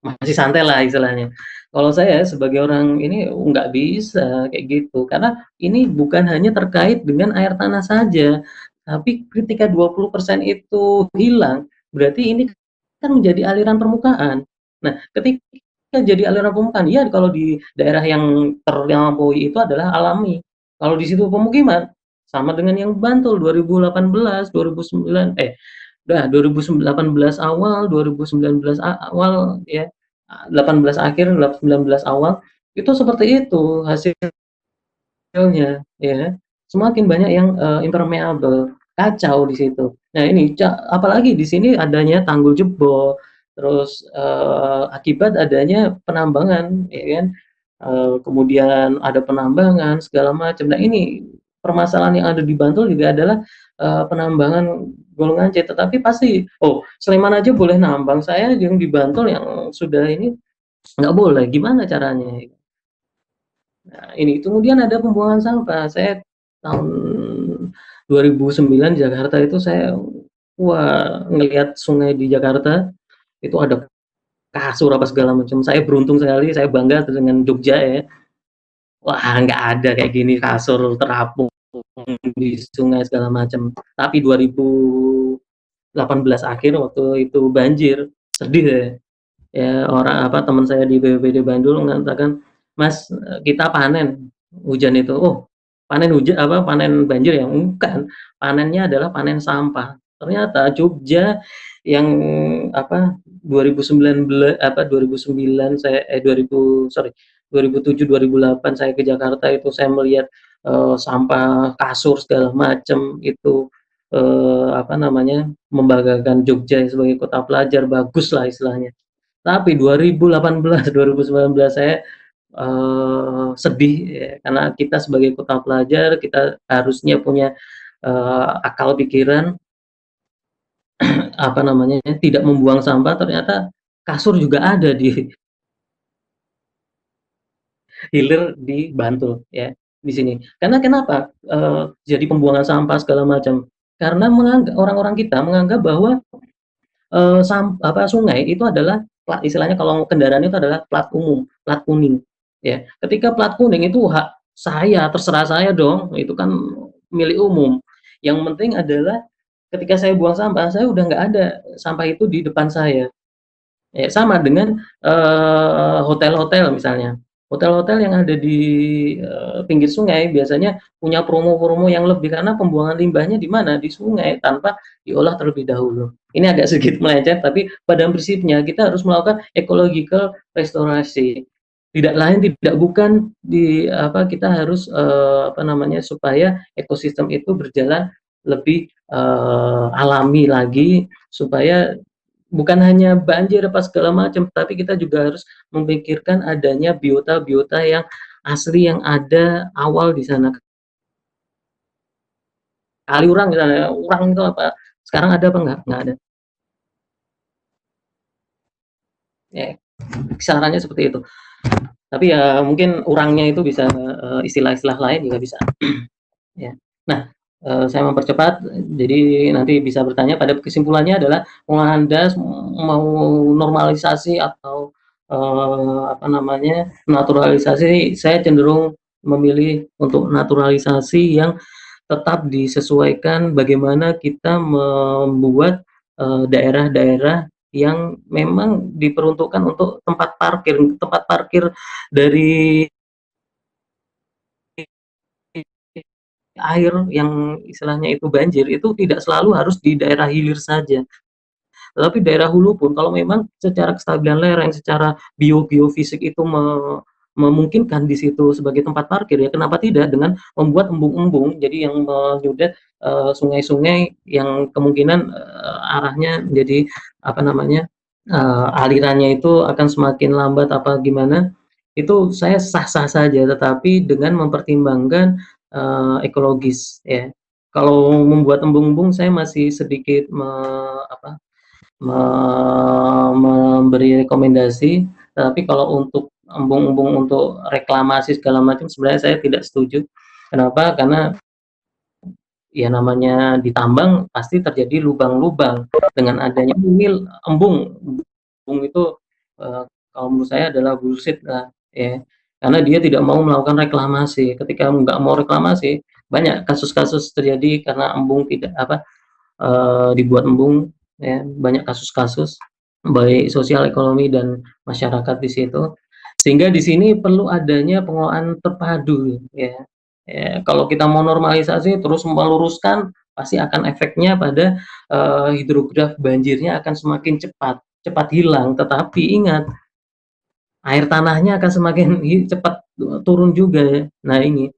masih santai lah istilahnya. Kalau saya sebagai orang ini nggak bisa kayak gitu, karena ini bukan hanya terkait dengan air tanah saja, tapi ketika 20% itu hilang, berarti ini kan menjadi aliran permukaan. Nah, ketika jadi aliran permukaan, ya kalau di daerah yang terlampaui itu adalah alami. Kalau di situ pemukiman, sama dengan yang Bantul 2018, 2009, udah 2018 awal, 2019 awal ya, 18 akhir, 19 awal, itu seperti itu hasilnya ya. Semakin banyak yang, impermeable, kacau di situ. Nah ini apalagi di sini adanya tanggul jebol, terus, akibat adanya penambangan ya kan, kemudian ada penambangan segala macam. Nah ini permasalahan yang ada di Bantul juga adalah, penambangan golongan C, tetapi pasti Sleman aja boleh nambang, saya yang di Bantul yang sudah ini nggak boleh, gimana caranya? Nah, ini kemudian ada pembuangan sampah. Saya tahun 2009 Jakarta itu saya, wah, ngelihat sungai di Jakarta itu ada kasur apa segala macam. Saya beruntung sekali, saya bangga dengan Jogja ya. Wah, nggak ada kayak gini kasur terapung di sungai segala macam. Tapi 2018 akhir waktu itu banjir, sedih ya. Ya orang teman saya di BPBD Bandung mengatakan, "Mas, kita panen hujan itu." Oh, panen hujan panen banjir ya? Bukan, panennya adalah panen sampah. Ternyata Jogja yang 2009 saya 2007, 2008 saya ke Jakarta itu saya melihat, sampah kasur segala macam itu, membanggakan Jogja sebagai kota pelajar, baguslah istilahnya. Tapi 2018, 2019 saya, sedih ya, karena kita sebagai kota pelajar, kita harusnya punya, akal pikiran, tidak membuang sampah, ternyata kasur juga ada di hilir di Bantul ya, di sini. Karena kenapa, jadi pembuangan sampah segala macam, karena orang-orang kita menganggap bahwa sungai itu adalah plat, istilahnya kalau kendaraan itu adalah plat umum, plat kuning, ya. Ketika plat kuning itu hak saya, terserah saya dong, itu kan milik umum. Yang penting adalah ketika saya buang sampah, saya udah nggak ada sampah itu di depan saya. Ya, sama dengan, hotel-hotel misalnya. Hotel-hotel yang ada di, pinggir sungai biasanya punya promo-promo yang lebih karena pembuangan limbahnya di mana? Di sungai tanpa diolah terlebih dahulu. Ini agak sedikit melenceng, tapi pada prinsipnya kita harus melakukan ecological restorasi. Tidak lain tidak bukan kita harus, supaya ekosistem itu berjalan lebih, alami lagi supaya bukan hanya banjir apa segala macam, tapi kita juga harus memikirkan adanya biota-biota yang asli yang ada awal di sana. Kali urang misalnya, urang itu apa, sekarang ada apa enggak? Enggak ada. Ya, kisarannya seperti itu. Tapi ya mungkin urangnya itu bisa, istilah-istilah lain juga bisa. Ya. Nah, saya mempercepat, jadi nanti bisa bertanya, pada kesimpulannya adalah pengolahan das mau normalisasi atau, naturalisasi, saya cenderung memilih untuk naturalisasi yang tetap disesuaikan bagaimana kita membuat, daerah-daerah yang memang diperuntukkan untuk tempat parkir dari air yang istilahnya itu banjir, itu tidak selalu harus di daerah hilir saja. Tetapi daerah hulu pun kalau memang secara kestabilan lereng, secara biofisik itu memungkinkan di situ sebagai tempat parkir, ya kenapa tidak dengan membuat embung-embung, jadi yang menyudat sungai-sungai yang kemungkinan arahnya menjadi apa namanya, alirannya itu akan semakin lambat apa gimana, itu saya sah-sah saja, tetapi dengan mempertimbangkan ekologis ya. Kalau membuat embung-embung saya masih sedikit apa, memberi rekomendasi, tapi kalau untuk embung-embung untuk reklamasi segala macam sebenarnya saya tidak setuju. Kenapa? Karena ya namanya ditambang pasti terjadi lubang-lubang. Dengan adanya ini embung, embung itu kalau menurut saya adalah bullshit lah, ya. Karena dia tidak mau melakukan reklamasi. Ketika nggak mau reklamasi, banyak kasus-kasus terjadi karena embung tidak apa dibuat embung, ya, banyak kasus-kasus baik sosial, ekonomi, dan masyarakat di situ. Sehingga di sini perlu adanya pengelolaan terpadu, ya. Ya, kalau kita mau normalisasi terus meluruskan, pasti akan efeknya pada hidrograf banjirnya akan semakin cepat hilang. Tetapi ingat, air tanahnya akan semakin cepat turun juga ya. Nah ini,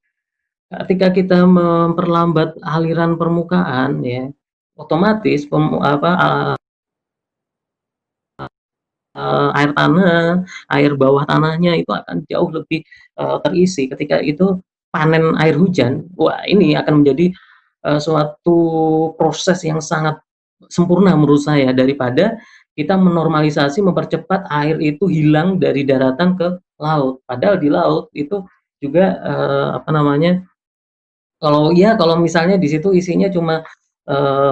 ketika kita memperlambat aliran permukaan ya, otomatis air tanah, air bawah tanahnya itu akan jauh lebih terisi. Ketika itu panen air hujan, wah ini akan menjadi suatu proses yang sangat sempurna menurut saya, daripada kita menormalisasi, mempercepat air itu hilang dari daratan ke laut. Padahal di laut itu juga apa namanya, kalau misalnya di situ isinya cuma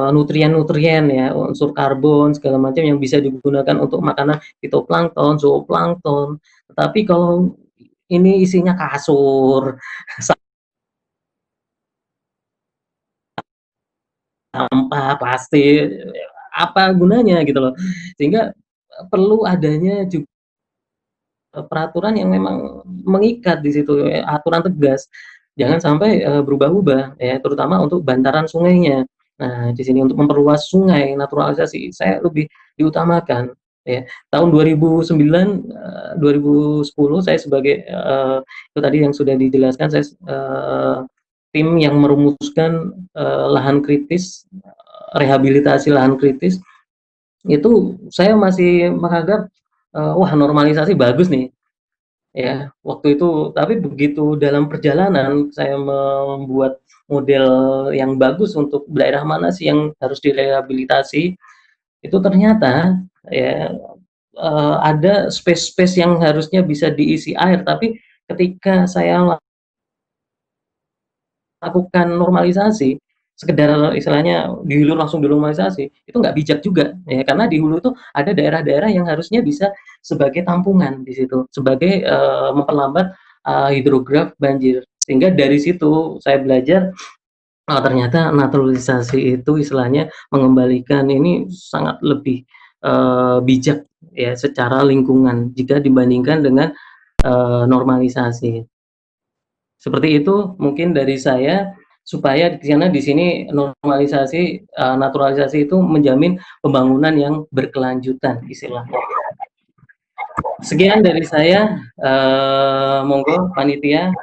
nutrien-nutrien ya, unsur karbon segala macam yang bisa digunakan untuk makanan fitoplankton, zooplankton. Tetapi kalau ini isinya kasur, sampah, plastik, apa gunanya gitu loh. Sehingga perlu adanya juga peraturan yang memang mengikat di situ, aturan tegas. Jangan sampai berubah-ubah ya, terutama untuk bantaran sungainya. Nah, di sini untuk memperluas sungai, naturalisasi saya lebih diutamakan ya. Tahun 2009, 2010 saya sebagai itu tadi yang sudah dijelaskan, saya tim yang merumuskan lahan kritis, rehabilitasi lahan kritis, itu saya masih menganggap wah normalisasi bagus nih ya waktu itu, tapi begitu dalam perjalanan saya membuat model yang bagus untuk daerah mana sih yang harus direhabilitasi, itu ternyata ya ada space-space yang harusnya bisa diisi air, tapi ketika saya lakukan normalisasi, sekedar istilahnya di hulu langsung dinormalisasi, itu nggak bijak juga ya, karena di hulu itu ada daerah-daerah yang harusnya bisa sebagai tampungan di situ, sebagai memperlambat hidrograf banjir. Sehingga dari situ saya belajar ternyata naturalisasi itu istilahnya mengembalikan ini sangat lebih bijak ya secara lingkungan jika dibandingkan dengan normalisasi. Seperti itu mungkin dari saya, supaya karena di sini normalisasi, naturalisasi itu menjamin pembangunan yang berkelanjutan istilahnya. Sekian dari saya, monggo panitia.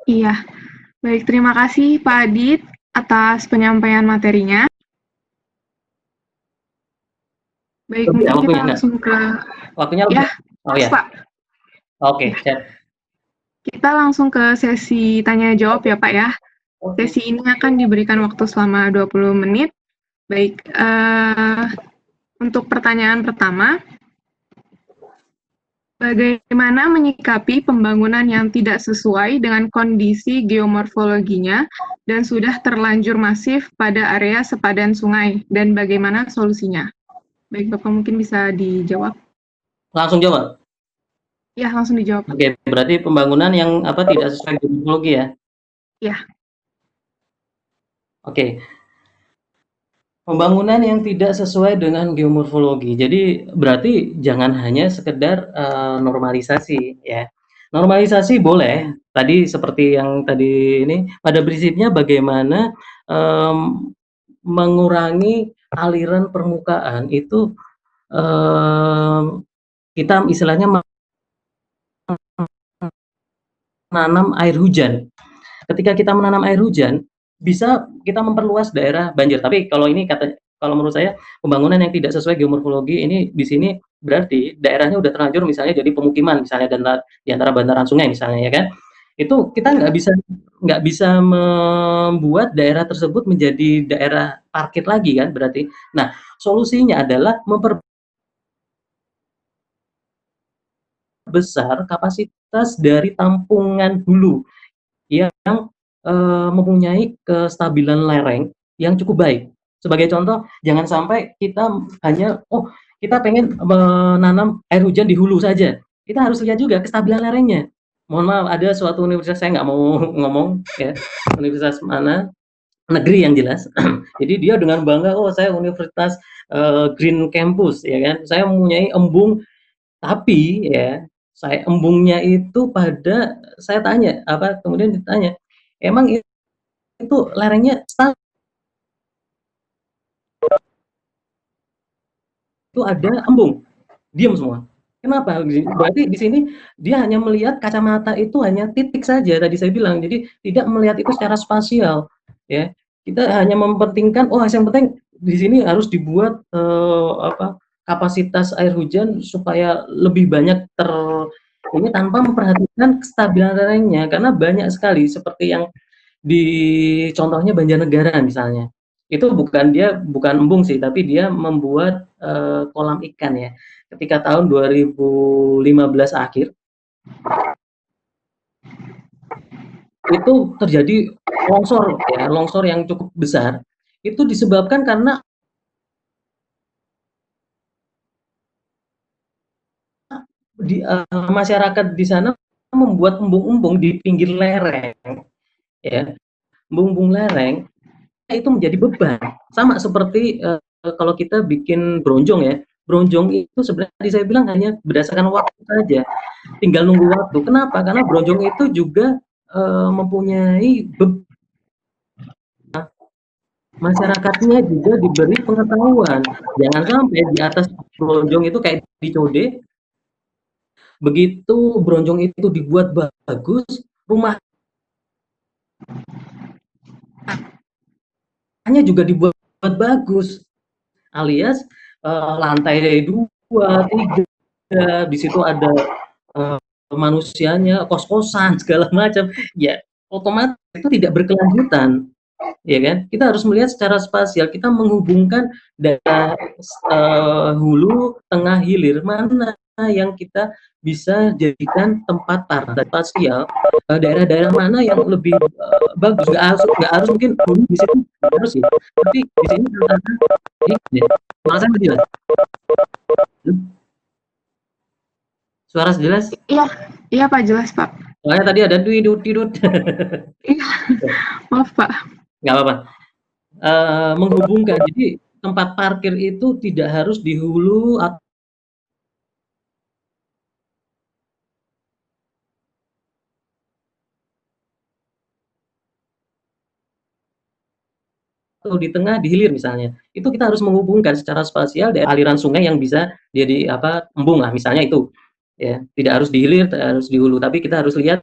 Iya, baik, terima kasih Pak Adit atas penyampaian materinya. Baik, mungkin kita langsung ke waktunya ya, oh ya. Pak. Oke, siap. Kita langsung ke sesi tanya jawab ya Pak ya. Sesi ini akan diberikan waktu selama 20 menit. Baik, untuk pertanyaan pertama, bagaimana menyikapi pembangunan yang tidak sesuai dengan kondisi geomorfologinya dan sudah terlanjur masif pada area sepadan sungai, dan bagaimana solusinya? Baik, Bapak mungkin bisa dijawab. Langsung jawab? Ya, langsung dijawab. Oke, berarti pembangunan yang apa tidak sesuai geomorfologi ya? Ya. Oke, pembangunan yang tidak sesuai dengan geomorfologi. Jadi berarti jangan hanya sekedar, normalisasi ya. Normalisasi boleh, tadi seperti yang tadi ini, pada prinsipnya bagaimana, mengurangi aliran permukaan itu, kita istilahnya menanam air hujan. Ketika kita menanam air hujan, bisa kita memperluas daerah banjir. Tapi kalau menurut saya pembangunan yang tidak sesuai geomorfologi ini di sini berarti daerahnya udah terlanjur misalnya jadi pemukiman misalnya dan di antara bantaran sungai misalnya ya kan. Itu kita nggak bisa membuat daerah tersebut menjadi daerah parkir lagi kan berarti. Nah, solusinya adalah memperbesar kapasitas dari tampungan hulu yang mempunyai kestabilan lereng yang cukup baik. Sebagai contoh, jangan sampai kita hanya, oh kita pengen menanam air hujan di hulu saja. Kita harus lihat juga kestabilan lerengnya. Mohon maaf, ada suatu universitas, saya nggak mau ngomong ya, universitas mana, negeri yang jelas. Jadi dia dengan bangga, oh saya universitas Green Campus, ya kan. Saya mempunyai embung, tapi ya saya embungnya itu saya tanya, kemudian ditanya, emang itu lerengnya itu ada embung, diam semua. Kenapa? Berarti di sini dia hanya melihat kacamata itu hanya titik saja tadi saya bilang. Jadi tidak melihat itu secara spasial, ya. Kita hanya mempentingkan, oh yang penting di sini harus dibuat kapasitas air hujan supaya lebih banyak ini tanpa memperhatikan kestabilan lerengnya karena banyak sekali seperti yang di contohnya Banjarnegara misalnya. Itu bukan embung sih, tapi dia membuat, kolam ikan ya. Ketika tahun 2015 akhir, itu terjadi longsor yang cukup besar, itu disebabkan karena masyarakat di sana membuat embung-embung di pinggir lereng, ya. Embung-embung lereng itu menjadi beban. Sama seperti kalau kita bikin bronjong ya, bronjong itu sebenarnya tadi saya bilang hanya berdasarkan waktu saja, tinggal nunggu waktu. Kenapa? Karena bronjong itu juga mempunyai masyarakatnya juga diberi pengetahuan. Jangan sampai di atas bronjong itu kayak di Code, begitu bronjong itu dibuat bagus, rumahnya juga dibuat bagus, alias lantai 2, 3, di situ ada manusianya, kos-kosan segala macam, ya otomatis itu tidak berkelanjutan, ya kan? Kita harus melihat secara spasial, kita menghubungkan daerah hulu, tengah, hilir, mana yang kita bisa jadikan tempat partai spasial, daerah-daerah mana yang lebih bagus, nggak harus mungkin hulu di situ harus sih, tapi di sini ini suara saya jelas? Suara jelas? Iya, iya Pak, jelas Pak. Soalnya tadi ada tidut. Iya, maaf Pak. Nggak apa-apa. Menghubungkan, jadi tempat parkir itu tidak harus di hulu atau di tengah, di hilir misalnya. Itu kita harus menghubungkan secara spasial dari aliran sungai yang bisa jadi embung lah misalnya itu. Ya, tidak harus di hilir, tidak harus di hulu, tapi kita harus lihat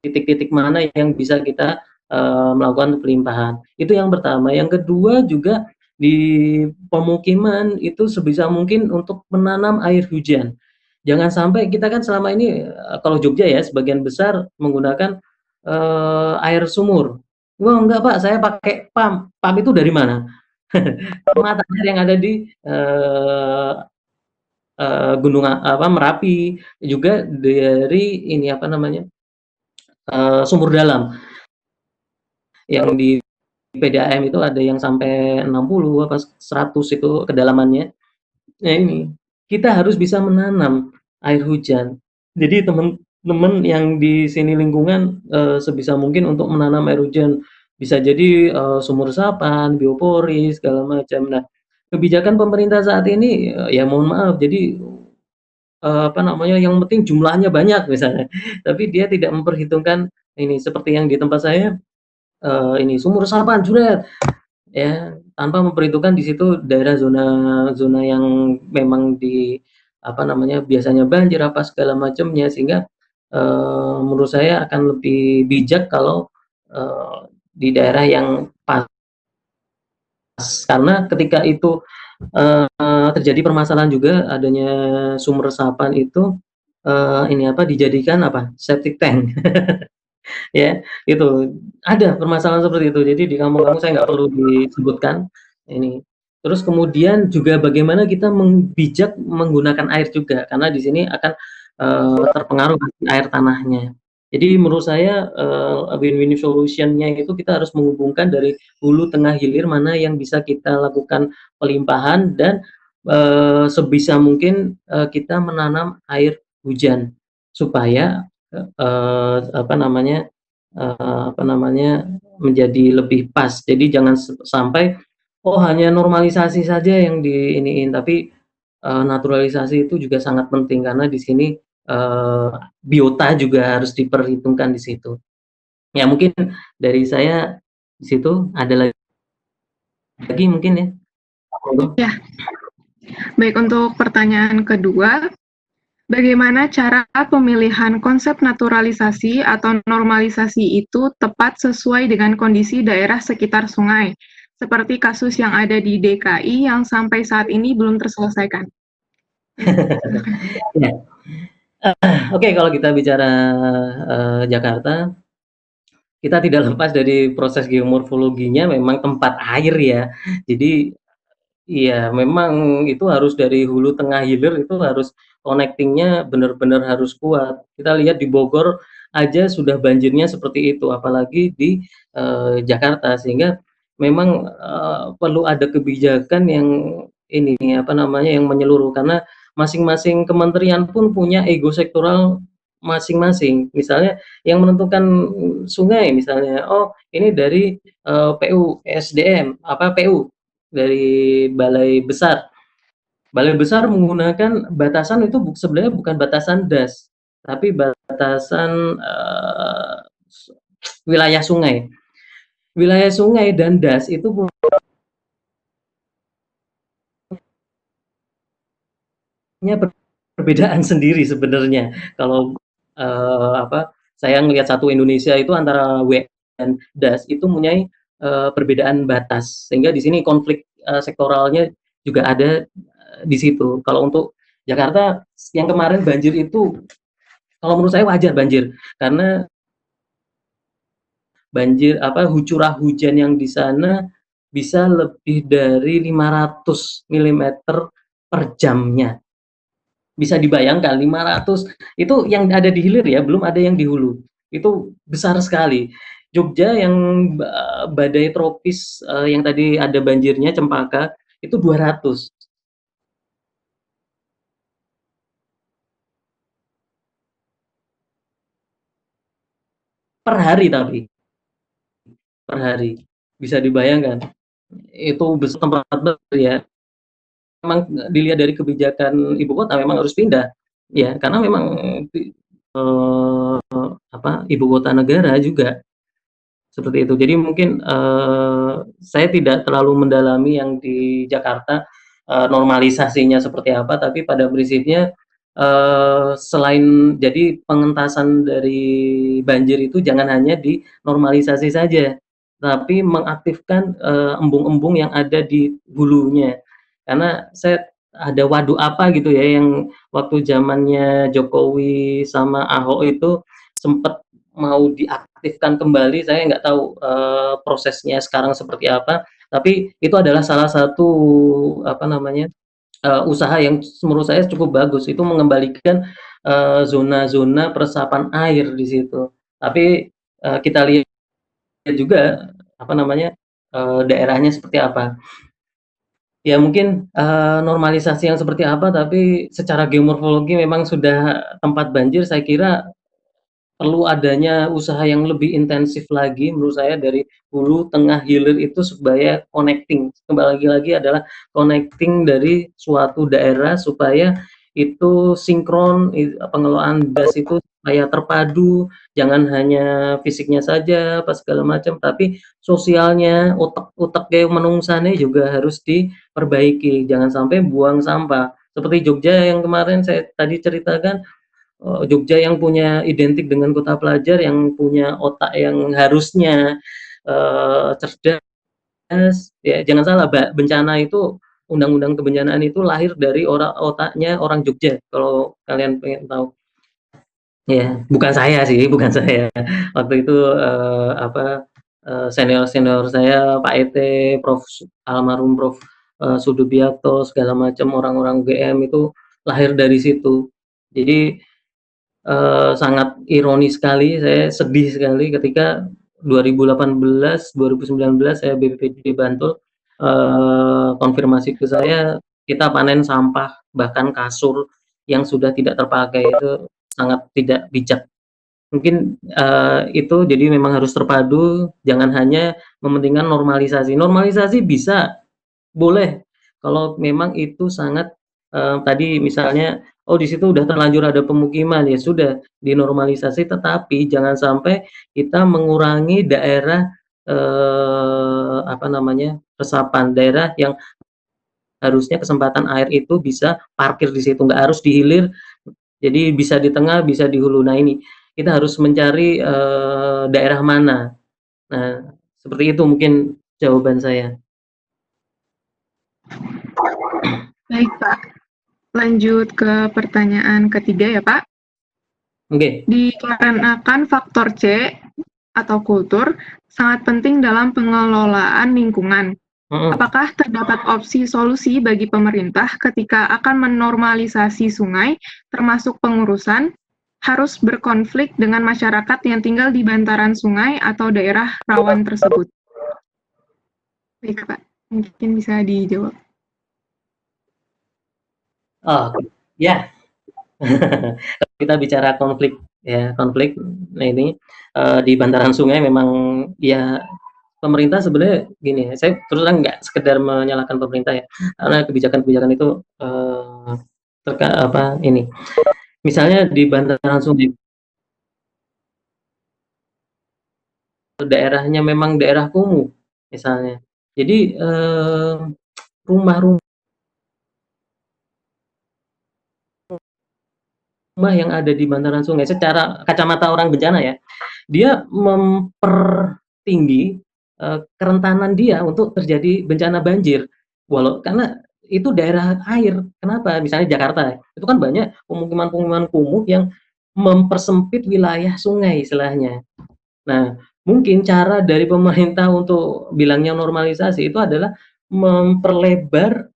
titik-titik mana yang bisa kita melakukan pelimpahan. Itu yang pertama. Yang kedua juga di pemukiman itu sebisa mungkin untuk menanam air hujan. Jangan sampai kita kan selama ini kalau Jogja ya sebagian besar menggunakan air sumur. Wah enggak Pak, saya pakai pump. Pump itu dari mana? Mata air yang ada di Gunung Merapi, juga dari ini sumur dalam. Yang di PDAM itu ada yang sampai 60 100 itu kedalamannya. Nah ini, kita harus bisa menanam air hujan. Jadi teman-teman yang di sini lingkungan sebisa mungkin untuk menanam air hujan. bisa jadi, sumur resapan, biopori, segala macam. Nah, kebijakan pemerintah saat ini, ya mohon maaf jadi, apa namanya, yang penting jumlahnya banyak misalnya, tapi dia tidak memperhitungkan ini, seperti yang di tempat saya, ini sumur resapan, jret, ya, tanpa memperhitungkan di situ daerah zona zona yang memang apa namanya, biasanya banjir apa segala macamnya, sehingga, menurut saya akan lebih bijak kalau, di daerah yang pas, karena ketika itu, terjadi permasalahan juga adanya sumber resapan itu, ini apa, dijadikan apa, septic tank. Ya, itu. Ada permasalahan seperti itu. Jadi di kampung-kampung saya nggak perlu disebutkan ini. Terus kemudian juga bagaimana kita bijak menggunakan air juga, karena di sini akan, terpengaruh air tanahnya. Jadi menurut saya, win-win solution-nya itu kita harus menghubungkan dari hulu, tengah, hilir, mana yang bisa kita lakukan pelimpahan dan, sebisa mungkin, kita menanam air hujan supaya, apa namanya, apa namanya, menjadi lebih pas. Jadi jangan sampai, oh hanya normalisasi saja yang diiniin, tapi, naturalisasi itu juga sangat penting karena di sini, eee, biota juga harus diperhitungkan di situ. Ya mungkin dari saya di situ, ada lagi mungkin ya? Monggo. Ya, baik untuk pertanyaan kedua, bagaimana cara pemilihan konsep naturalisasi atau normalisasi itu tepat sesuai dengan kondisi daerah sekitar sungai, seperti kasus yang ada di DKI yang sampai saat ini belum terselesaikan? Ya, silakan. Ya, oke kalau kita bicara, Jakarta, kita tidak lepas dari proses geomorfologinya memang tempat air ya. Jadi iya, memang itu harus dari hulu, tengah, hilir itu harus connecting-nya benar-benar harus kuat. Kita lihat di Bogor aja sudah banjirnya seperti itu, apalagi di, Jakarta. Sehingga memang, perlu ada kebijakan yang ini, apa namanya, yang menyeluruh. Karena masing-masing kementerian pun punya ego sektoral masing-masing. Misalnya yang menentukan sungai misalnya, oh ini dari, PU, SDM, apa, PU. Dari balai besar. Balai besar menggunakan batasan itu sebenarnya bukan batasan das, tapi batasan, wilayah sungai. Wilayah sungai dan das itu punya perbedaan sendiri sebenarnya. Kalau, apa, saya ngelihat satu Indonesia itu antara dan das itu mempunyai, perbedaan batas, sehingga di sini konflik, sektoralnya juga ada, di situ. Kalau untuk Jakarta yang kemarin banjir itu, kalau menurut saya wajar banjir, karena banjir apa, curah hujan yang di sana bisa lebih dari 500 milimeter per jamnya. Bisa dibayangkan 500 itu yang ada di hilir ya, belum ada yang di hulu. Itu besar sekali. Jogja yang badai tropis, yang tadi ada banjirnya Cempaka, itu 200 per hari tapi, per hari. Bisa dibayangkan. Itu tempat ya. Memang dilihat dari kebijakan ibu kota memang harus pindah, ya karena memang apa, ibu kota negara juga, seperti itu. Jadi mungkin, saya tidak terlalu mendalami yang di Jakarta, normalisasinya seperti apa, tapi pada prinsipnya, selain jadi pengentasan dari banjir itu jangan hanya di normalisasi saja, tapi mengaktifkan, embung-embung yang ada di hulunya. Karena saya ada waduk apa gitu ya yang waktu zamannya Jokowi sama Ahok itu sempet mau diaktifkan kembali, saya nggak tahu, prosesnya sekarang seperti apa, tapi itu adalah salah satu, apa namanya, usaha yang menurut saya cukup bagus, itu mengembalikan, zona-zona peresapan air di situ. Tapi, kita lihat juga, apa namanya, daerahnya seperti apa. Ya mungkin, normalisasi yang seperti apa, tapi secara geomorfologi memang sudah tempat banjir, saya kira perlu adanya usaha yang lebih intensif lagi menurut saya dari hulu, tengah, hilir itu supaya connecting. Kembali lagi adalah connecting dari suatu daerah supaya itu sinkron, pengelolaan gas itu supaya terpadu, jangan hanya fisiknya saja apa segala macam, tapi sosialnya, utek kayak menungsane juga harus diperbaiki. Jangan sampai buang sampah. Seperti Jogja yang kemarin saya tadi ceritakan, Jogja yang punya identik dengan kota pelajar, yang punya otak yang harusnya, cerdas, ya jangan salah, bencana itu undang-undang kebencanaan itu lahir dari otaknya orang Jogja, kalau kalian pengen tahu. Ya, bukan saya sih, bukan saya. Waktu itu, senior-senior saya, Pak ET, almarhum Prof. Sudibiatto, segala macam orang-orang UGM itu lahir dari situ. Jadi sangat ironis sekali, saya sedih sekali ketika 2018, 2019 saya BPBD Bantul, konfirmasi ke saya, kita panen sampah, bahkan kasur yang sudah tidak terpakai, itu sangat tidak bijak. Mungkin, itu jadi memang harus terpadu, jangan hanya mementingkan normalisasi. Normalisasi bisa, boleh, kalau memang itu sangat, tadi misalnya, oh di situ udah terlanjur ada pemukiman, ya sudah dinormalisasi, tetapi jangan sampai kita mengurangi daerah, apa namanya, resapan, daerah yang harusnya kesempatan air itu bisa parkir di situ, nggak harus di hilir, jadi bisa di tengah, bisa di hulu. Nah ini, kita harus mencari, daerah mana. Nah, seperti itu mungkin jawaban saya. Baik, Pak. Lanjut ke pertanyaan ketiga ya, Pak. Oke. Dikarenakan faktor C atau kultur sangat penting dalam pengelolaan lingkungan. Apakah terdapat opsi solusi bagi pemerintah ketika akan menormalisasi sungai, termasuk pengurusan, harus berkonflik dengan masyarakat yang tinggal di bantaran sungai atau daerah rawan tersebut? Baik, Pak. Mungkin bisa dijawab. Oh, ya. Kita bicara konflik, ya, konflik. Nah ini, di bantaran sungai memang ya pemerintah sebenarnya gini, saya terus terang nggak sekedar menyalahkan pemerintah ya, karena kebijakan-kebijakan itu, ini, misalnya di bantaran sungai, daerahnya memang daerah kumuh misalnya. Jadi, rumah-rumah yang ada di bantaran sungai secara kacamata orang bencana ya, dia mempertinggi, kerentanan dia untuk terjadi bencana banjir. Karena itu daerah air. Kenapa? Misalnya Jakarta, itu kan banyak pemukiman-pemukiman kumuh yang mempersempit wilayah sungai istilahnya. Nah, mungkin cara dari pemerintah untuk bilangnya normalisasi itu adalah memperlebar,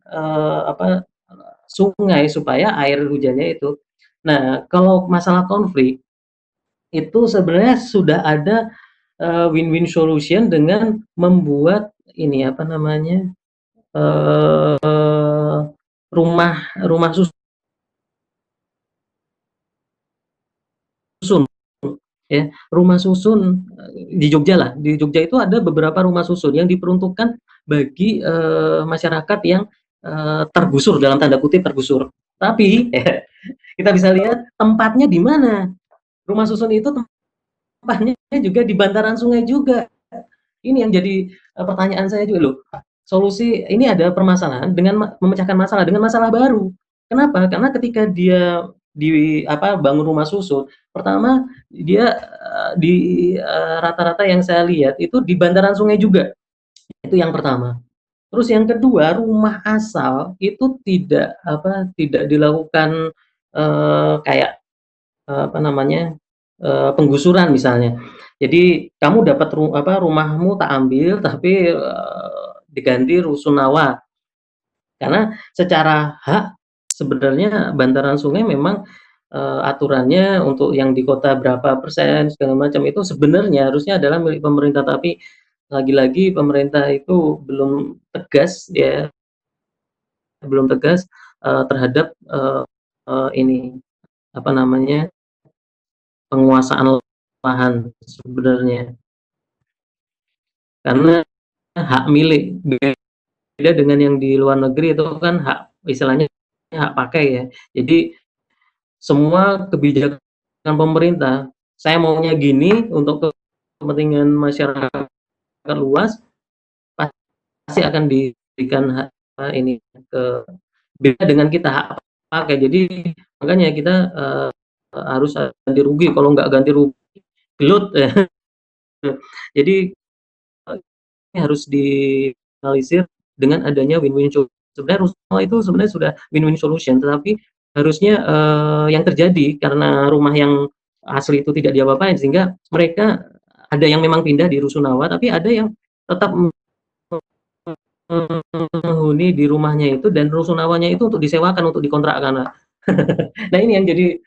sungai supaya air hujannya itu. Nah, kalau masalah konflik, itu sebenarnya sudah ada, win-win solution dengan membuat ini, apa namanya, rumah rumah susun, ya, rumah susun, di Jogja lah, di Jogja itu ada beberapa rumah susun yang diperuntukkan bagi, masyarakat yang, tergusur, dalam tanda kutip tergusur. Tapi, kita bisa lihat tempatnya di mana. Rumah susun itu tempatnya juga di bantaran sungai juga. Ini yang jadi, pertanyaan saya juga loh, solusi ini ada permasalahan dengan memecahkan masalah dengan masalah baru. Kenapa? Karena ketika dia bangun rumah susun, pertama dia, di, rata-rata yang saya lihat itu di bantaran sungai juga, itu yang pertama. Terus yang kedua, rumah asal itu tidak dilakukan, kayak, apa namanya, penggusuran misalnya. Jadi kamu dapat rumahmu tak ambil tapi, diganti rusunawa. Karena secara hak sebenarnya bantaran sungai memang, aturannya untuk yang di kota berapa persen segala macam itu sebenarnya harusnya adalah milik pemerintah, tapi lagi-lagi pemerintah itu belum tegas ya, terhadap, ini, apa namanya, penguasaan lahan sebenarnya. Karena hak milik, beda dengan yang di luar negeri itu kan hak istilahnya hak pakai ya. Jadi semua kebijakan pemerintah, saya maunya gini untuk kepentingan masyarakat luas, pasti akan diberikan hak ini ke beda dengan kita hak pakai. Jadi makanya kita harus ganti rugi, kalau nggak ganti rugi gelut ya. Jadi harus dianalisir dengan adanya win-win solution. Sebenarnya rumah itu sebenarnya sudah win-win solution, tetapi harusnya yang terjadi karena rumah yang asli itu tidak diapa-apain, sehingga mereka ada yang memang pindah di rusunawa, tapi ada yang tetap menghuni di rumahnya itu dan rusunawanya itu untuk disewakan, untuk dikontrakkan. Nah ini yang jadi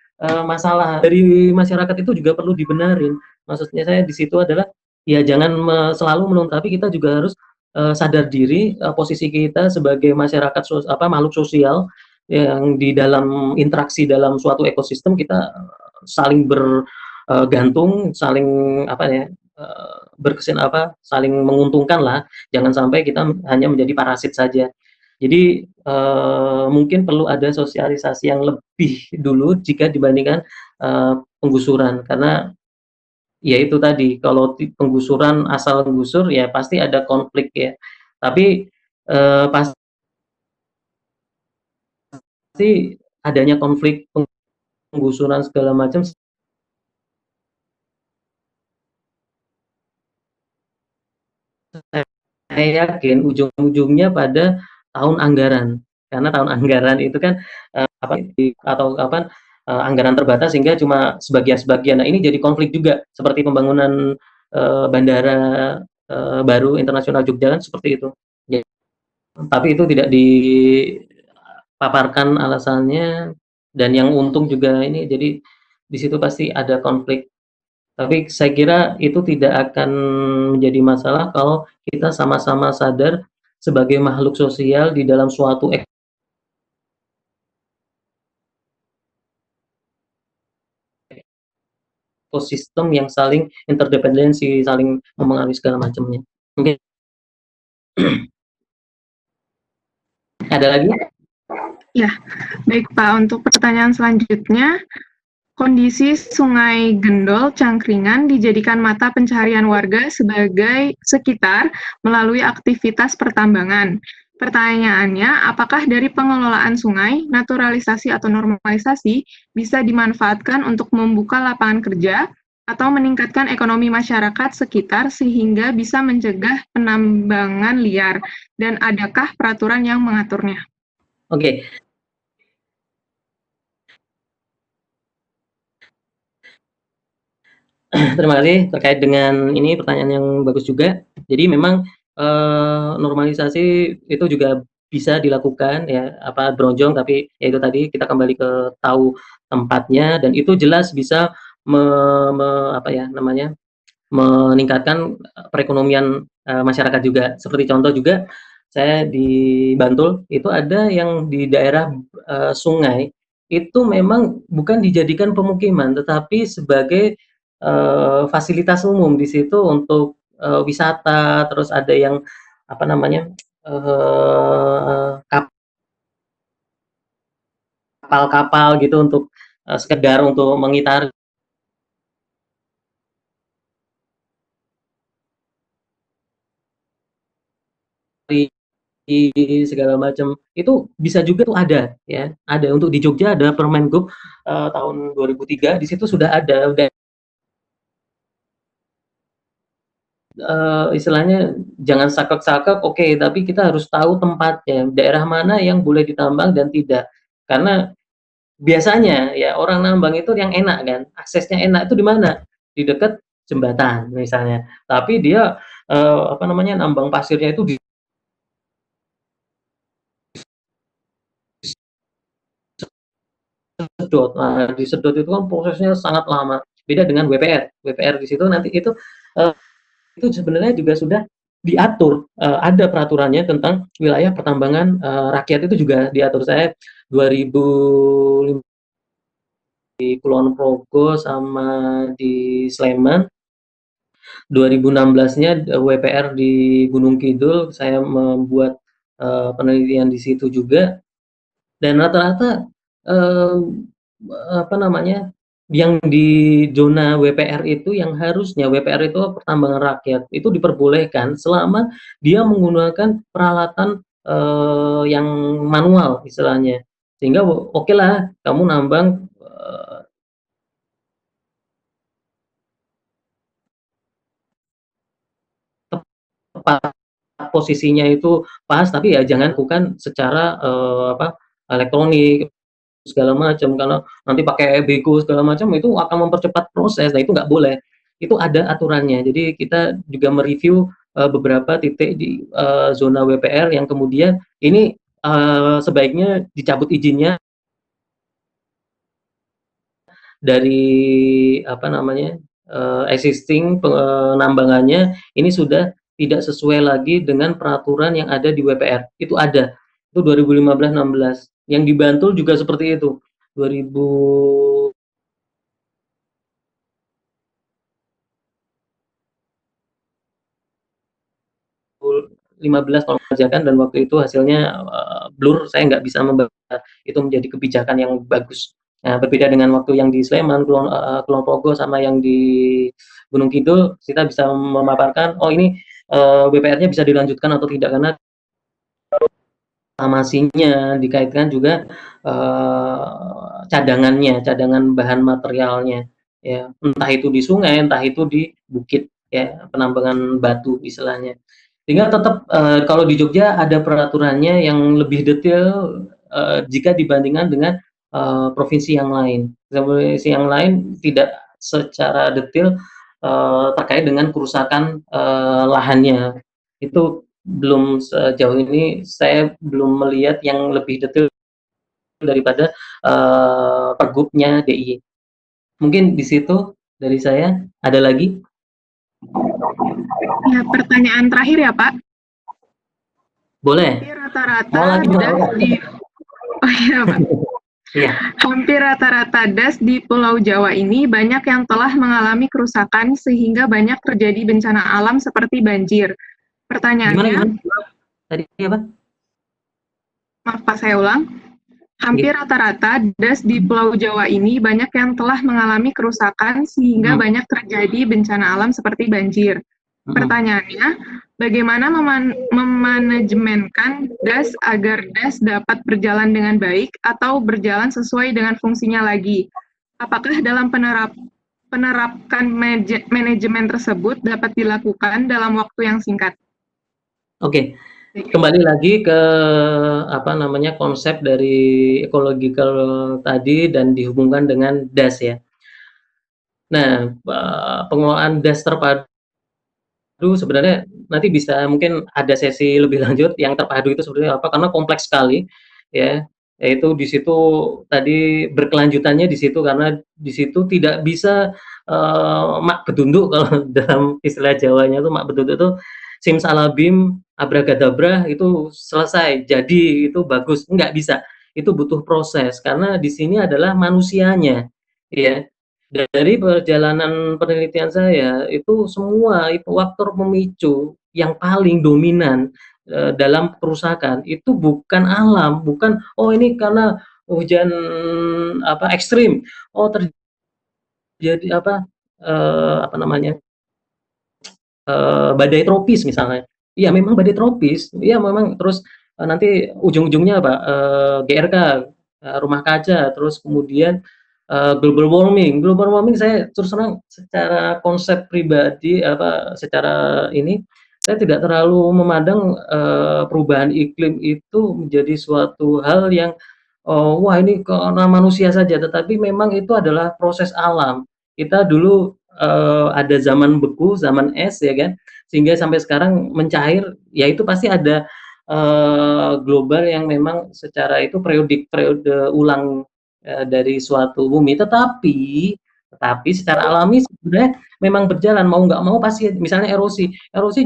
masalah dari masyarakat itu juga perlu dibenarin. Maksudnya saya di situ adalah ya jangan selalu menuntut, tapi kita juga harus sadar diri posisi kita sebagai masyarakat makhluk sosial yang di dalam interaksi dalam suatu ekosistem kita saling bergantung, saling apa ya saling menguntungkan lah. Jangan sampai kita hanya menjadi parasit saja. Jadi mungkin perlu ada sosialisasi yang lebih dulu jika dibandingkan penggusuran, karena ya itu tadi kalau penggusuran asal menggusur ya pasti ada konflik ya. Tapi pasti adanya konflik penggusuran segala macam, saya yakin ujung-ujungnya pada tahun anggaran. Karena tahun anggaran itu kan anggaran terbatas sehingga cuma sebagian-sebagian. Nah, ini jadi konflik juga seperti pembangunan bandara baru internasional Jogja kan seperti itu. Ya, tapi itu tidak dipaparkan alasannya, dan yang untung juga ini, jadi di situ pasti ada konflik. Tapi saya kira itu tidak akan menjadi masalah kalau kita sama-sama sadar sebagai makhluk sosial di dalam suatu ekosistem yang saling interdependensi, saling mempengaruhi segala macamnya. Mungkin ada lagi? Ya, baik Pak. Untuk pertanyaan selanjutnya, kondisi Sungai Gendol Cangkringan dijadikan mata pencaharian warga sebagai sekitar melalui aktivitas pertambangan. Pertanyaannya, apakah dari pengelolaan sungai, naturalisasi atau normalisasi bisa dimanfaatkan untuk membuka lapangan kerja atau meningkatkan ekonomi masyarakat sekitar sehingga bisa mencegah penambangan liar? Dan adakah peraturan yang mengaturnya? Oke. Terima kasih terkait dengan ini, pertanyaan yang bagus juga. Jadi memang normalisasi itu juga bisa dilakukan ya, berojong, tapi ya itu tadi kita kembali ke tahu tempatnya, dan itu jelas bisa me me apa ya namanya, meningkatkan perekonomian masyarakat juga. Seperti contoh juga saya di Bantul itu ada yang di daerah sungai itu memang bukan dijadikan pemukiman, tetapi sebagai fasilitas umum di situ untuk wisata, terus ada yang apa namanya, kapal-kapal gitu untuk sekedar untuk mengitari segala macam. Itu bisa juga tuh ada ya, ada untuk di Jogja ada Permenhub tahun 2003, di situ sudah ada, udah istilahnya jangan saklek-saklek, oke, tapi kita harus tahu tempatnya, daerah mana yang boleh ditambang dan tidak. Karena biasanya ya orang nambang itu yang enak kan, aksesnya enak itu di mana? Di dekat jembatan misalnya. Tapi dia nambang pasirnya itu disedot. Nah, disedot itu kan prosesnya sangat lama. Beda dengan WPR. WPR di situ nanti itu sebenarnya juga sudah diatur, ada peraturannya tentang wilayah pertambangan rakyat, itu juga diatur. Saya 2005 Kulon Progo sama di Sleman. 2016-nya WPR di Gunung Kidul, saya membuat penelitian di situ juga. Dan rata-rata eh, apa namanya, yang di zona WPR itu, yang harusnya WPR itu pertambangan rakyat itu diperbolehkan selama dia menggunakan peralatan yang manual istilahnya, sehingga oke lah kamu nambang tepat posisinya itu pas, tapi ya jangan lakukan secara elektronik segala macam, karena nanti pakai bego segala macam itu akan mempercepat proses. Nah, itu nggak boleh. Itu ada aturannya. Jadi kita juga mereview beberapa titik di zona WPR yang kemudian ini sebaiknya dicabut izinnya dari apa namanya, existing penambangannya ini sudah tidak sesuai lagi dengan peraturan yang ada di WPR. Itu ada. Itu 2015-16. Yang di Bantul juga seperti itu. 2015 kalau mengerjakan, dan waktu itu hasilnya blur, saya nggak bisa membaca itu menjadi kebijakan yang bagus. Nah, berbeda dengan waktu yang di Sleman, Kulon Progo sama yang di Gunung Kidul, kita bisa memaparkan, oh ini WPR-nya bisa dilanjutkan atau tidak, karena reklamasinya dikaitkan juga cadangan bahan materialnya, ya entah itu di sungai, entah itu di bukit, ya penambangan batu istilahnya. Sehingga tetap kalau di Jogja ada peraturannya yang lebih detail jika dibandingkan dengan provinsi yang lain. Provinsi yang lain tidak secara detail terkait dengan kerusakan lahannya. Itu belum, sejauh ini saya belum melihat yang lebih detail daripada pergubnya DIY. Mungkin di situ dari saya. Ada lagi? Ya, pertanyaan terakhir ya, Pak. Boleh. Hampir rata-rata Mau lagi das di Oh iya, Pak. Iya. Hampir rata-rata das di Pulau Jawa ini banyak yang telah mengalami kerusakan sehingga banyak terjadi bencana alam seperti banjir. Pertanyaannya, Gimana? Tadi apa? maaf Pak, saya ulang. Hampir Gitu. rata-rata das di Pulau Jawa ini banyak yang telah mengalami kerusakan sehingga banyak terjadi bencana alam seperti banjir. Pertanyaannya, bagaimana memanajemenkan das agar das dapat berjalan dengan baik atau berjalan sesuai dengan fungsinya lagi? Apakah dalam penerapkan manajemen tersebut dapat dilakukan dalam waktu yang singkat? Oke. Kembali lagi ke apa namanya, konsep dari ecological tadi dan dihubungkan dengan das ya. Nah, pengelolaan das terpadu sebenarnya nanti bisa mungkin ada sesi lebih lanjut yang terpadu itu sebenarnya apa, karena kompleks sekali ya. Yaitu di situ tadi berkelanjutannya di situ, karena di situ tidak bisa mak bedunduk kalau dalam istilah Jawanya tuh, mak bedunduk itu simsalabim abracadabra itu selesai jadi itu bagus, nggak bisa. Itu butuh proses karena di sini adalah manusianya ya. Dari perjalanan penelitian saya, itu semua itu faktor pemicu yang paling dominan dalam kerusakan itu bukan alam, bukan, "Oh ini karena hujan apa ekstrim, oh terjadi apa namanya, badai tropis," misalnya. Iya memang badai tropis, iya memang, terus nanti ujung-ujungnya apa, GRK, rumah kaca, terus kemudian global warming. Global warming saya terus terang secara konsep pribadi secara ini, saya tidak terlalu memandang perubahan iklim itu menjadi suatu hal yang, wah ini karena manusia saja, tetapi memang itu adalah proses alam. Kita dulu ada zaman beku, zaman es ya kan, sehingga sampai sekarang mencair, ya itu pasti ada global yang memang secara itu periode ulang dari suatu bumi, tetapi secara alami sebenarnya memang berjalan, mau nggak mau pasti, misalnya erosi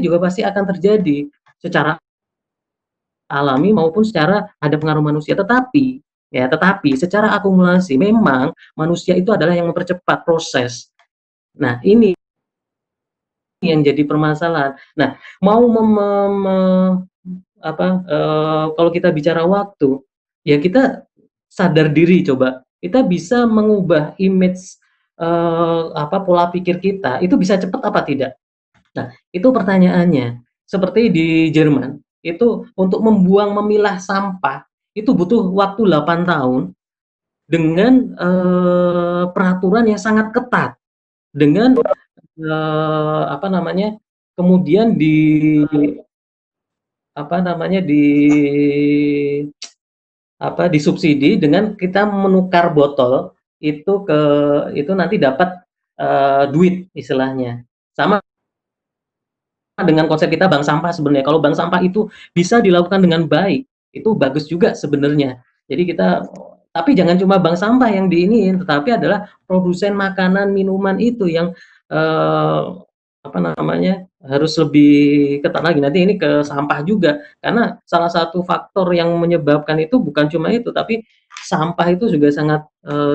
juga pasti akan terjadi secara alami maupun secara ada pengaruh manusia. Tetapi ya. Tetapi secara akumulasi memang manusia itu adalah yang mempercepat proses. Nah, ini yang jadi permasalahan. Nah, mau kalau kita bicara waktu, ya kita sadar diri coba, kita bisa mengubah image, pola pikir kita, itu bisa cepat apa tidak? Nah, itu pertanyaannya. Seperti di Jerman, itu untuk memilah sampah, itu butuh waktu 8 tahun dengan, peraturan yang sangat ketat, dengan, kemudian apa namanya, di disubsidi dengan kita menukar botol itu itu nanti dapat, duit istilahnya. Sama dengan konsep kita bank sampah sebenarnya. Kalau bank sampah itu bisa dilakukan dengan baik, itu bagus juga sebenarnya. Jadi kita tapi jangan cuma bank sampah yang diiniin, tetapi adalah produsen makanan, minuman itu yang, eee, harus lebih ketat lagi. Nanti ini ke sampah juga, karena salah satu faktor yang menyebabkan itu bukan cuma itu, tapi sampah itu juga sangat,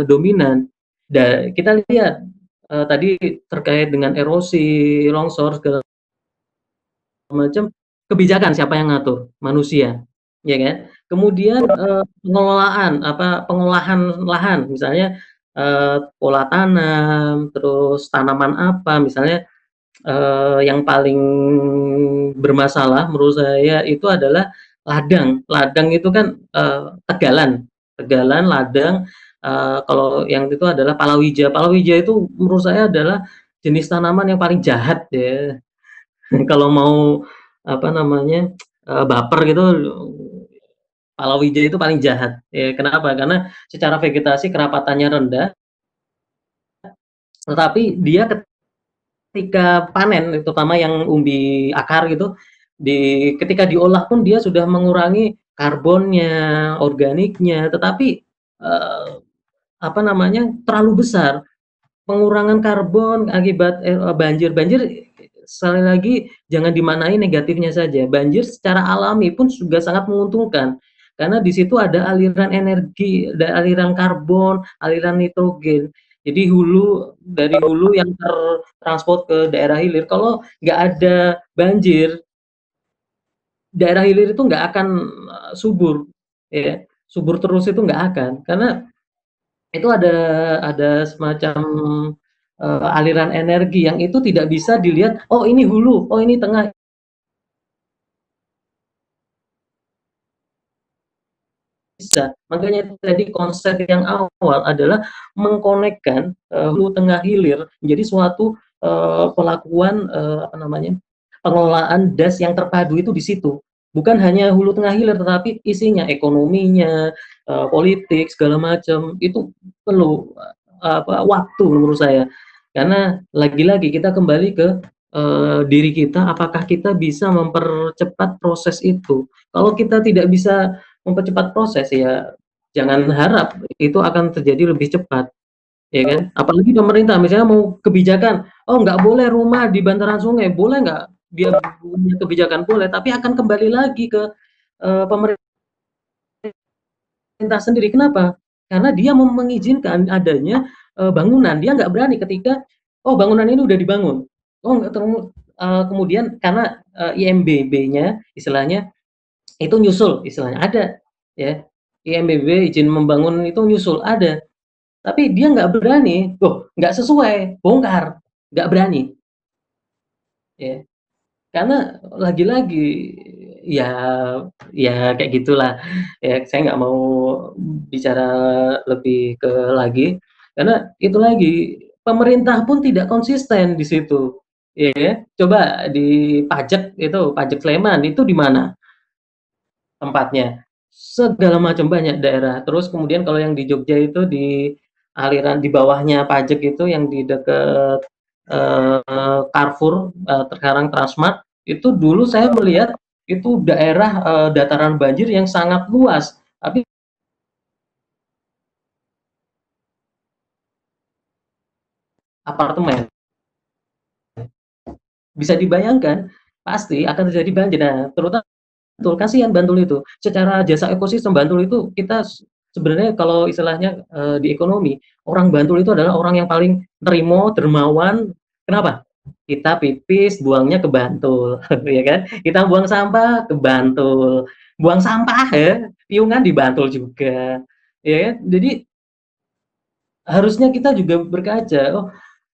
dominan. Kita lihat, tadi terkait dengan erosi, longsor, segala macam, kebijakan siapa yang ngatur? Manusia, ya kan? Kemudian, pengolahan lahan, misalnya, pola tanam, terus tanaman apa, misalnya, yang paling bermasalah menurut saya itu adalah ladang. Ladang itu kan, tegalan, ladang, kalau yang itu adalah palawija. Palawija itu menurut saya adalah jenis tanaman yang paling jahat ya. Kalau mau baper gitu, palawija itu paling jahat. Ya, kenapa? Karena secara vegetasi kerapatannya rendah, tetapi dia ketika panen, terutama yang umbi akar gitu, ketika diolah pun dia sudah mengurangi karbonnya, organiknya, tetapi eh, terlalu besar. Pengurangan karbon akibat, banjir. Banjir sekali lagi jangan dimaknai negatifnya saja. Banjir secara alami pun juga sangat menguntungkan, karena di situ ada aliran energi, ada aliran karbon, aliran nitrogen. Jadi dari hulu yang tertransport ke daerah hilir. Kalau nggak ada banjir, daerah hilir itu nggak akan, subur, ya. Subur terus itu nggak akan, karena itu ada semacam, aliran energi yang itu tidak bisa dilihat, "Oh ini hulu, oh ini tengah." Bisa. Makanya tadi konsep yang awal adalah mengkonekkan, hulu, tengah, hilir menjadi suatu, pelakuan, pengelolaan das yang terpadu itu di situ. Bukan hanya hulu, tengah, hilir, tetapi isinya, ekonominya, politik, segala macam, itu perlu, waktu menurut saya. Karena lagi-lagi kita kembali ke, diri kita, apakah kita bisa mempercepat proses itu. Kalau kita tidak bisa mempercepat proses, ya jangan harap itu akan terjadi lebih cepat, ya kan? Apalagi pemerintah misalnya mau kebijakan, "Oh nggak boleh rumah di bantaran sungai." Boleh nggak dia punya kebijakan? Boleh, tapi akan kembali lagi ke, pemerintah sendiri. Kenapa? Karena dia mengizinkan adanya, bangunan. Dia nggak berani ketika, "Oh bangunan ini udah dibangun." Oh nggak kemudian karena, IMB-nya istilahnya itu nyusul istilahnya, ada, ya. IMBB, izin membangun itu nyusul, ada. Tapi dia nggak berani, "Loh, nggak sesuai, bongkar." Nggak berani, ya. Karena lagi-lagi, ya kayak gitulah. Ya, saya nggak mau bicara lebih lagi, karena itu lagi, pemerintah pun tidak konsisten di situ, ya. Coba di pajak itu, pajak Sleman, itu di mana tempatnya? Segala macam, banyak daerah. Terus kemudian kalau yang di Jogja itu di aliran di bawahnya pajak itu yang di dekat, Carrefour, sekarang Transmart, itu dulu saya melihat itu daerah, dataran banjir yang sangat luas, tapi apartemen. Bisa dibayangkan, pasti akan terjadi banjir. Nah, terutama Bantul, kasihan Bantul itu. Secara jasa ekosistem Bantul itu kita sebenarnya kalau istilahnya, di ekonomi, orang Bantul itu adalah orang yang paling nerimo, dermawan. Kenapa? Kita pipis buangnya ke Bantul, ya kan? Kita buang sampah ke Bantul, buang sampah ya, piungan di Bantul juga, ya kan? Jadi harusnya kita juga berkaca, oh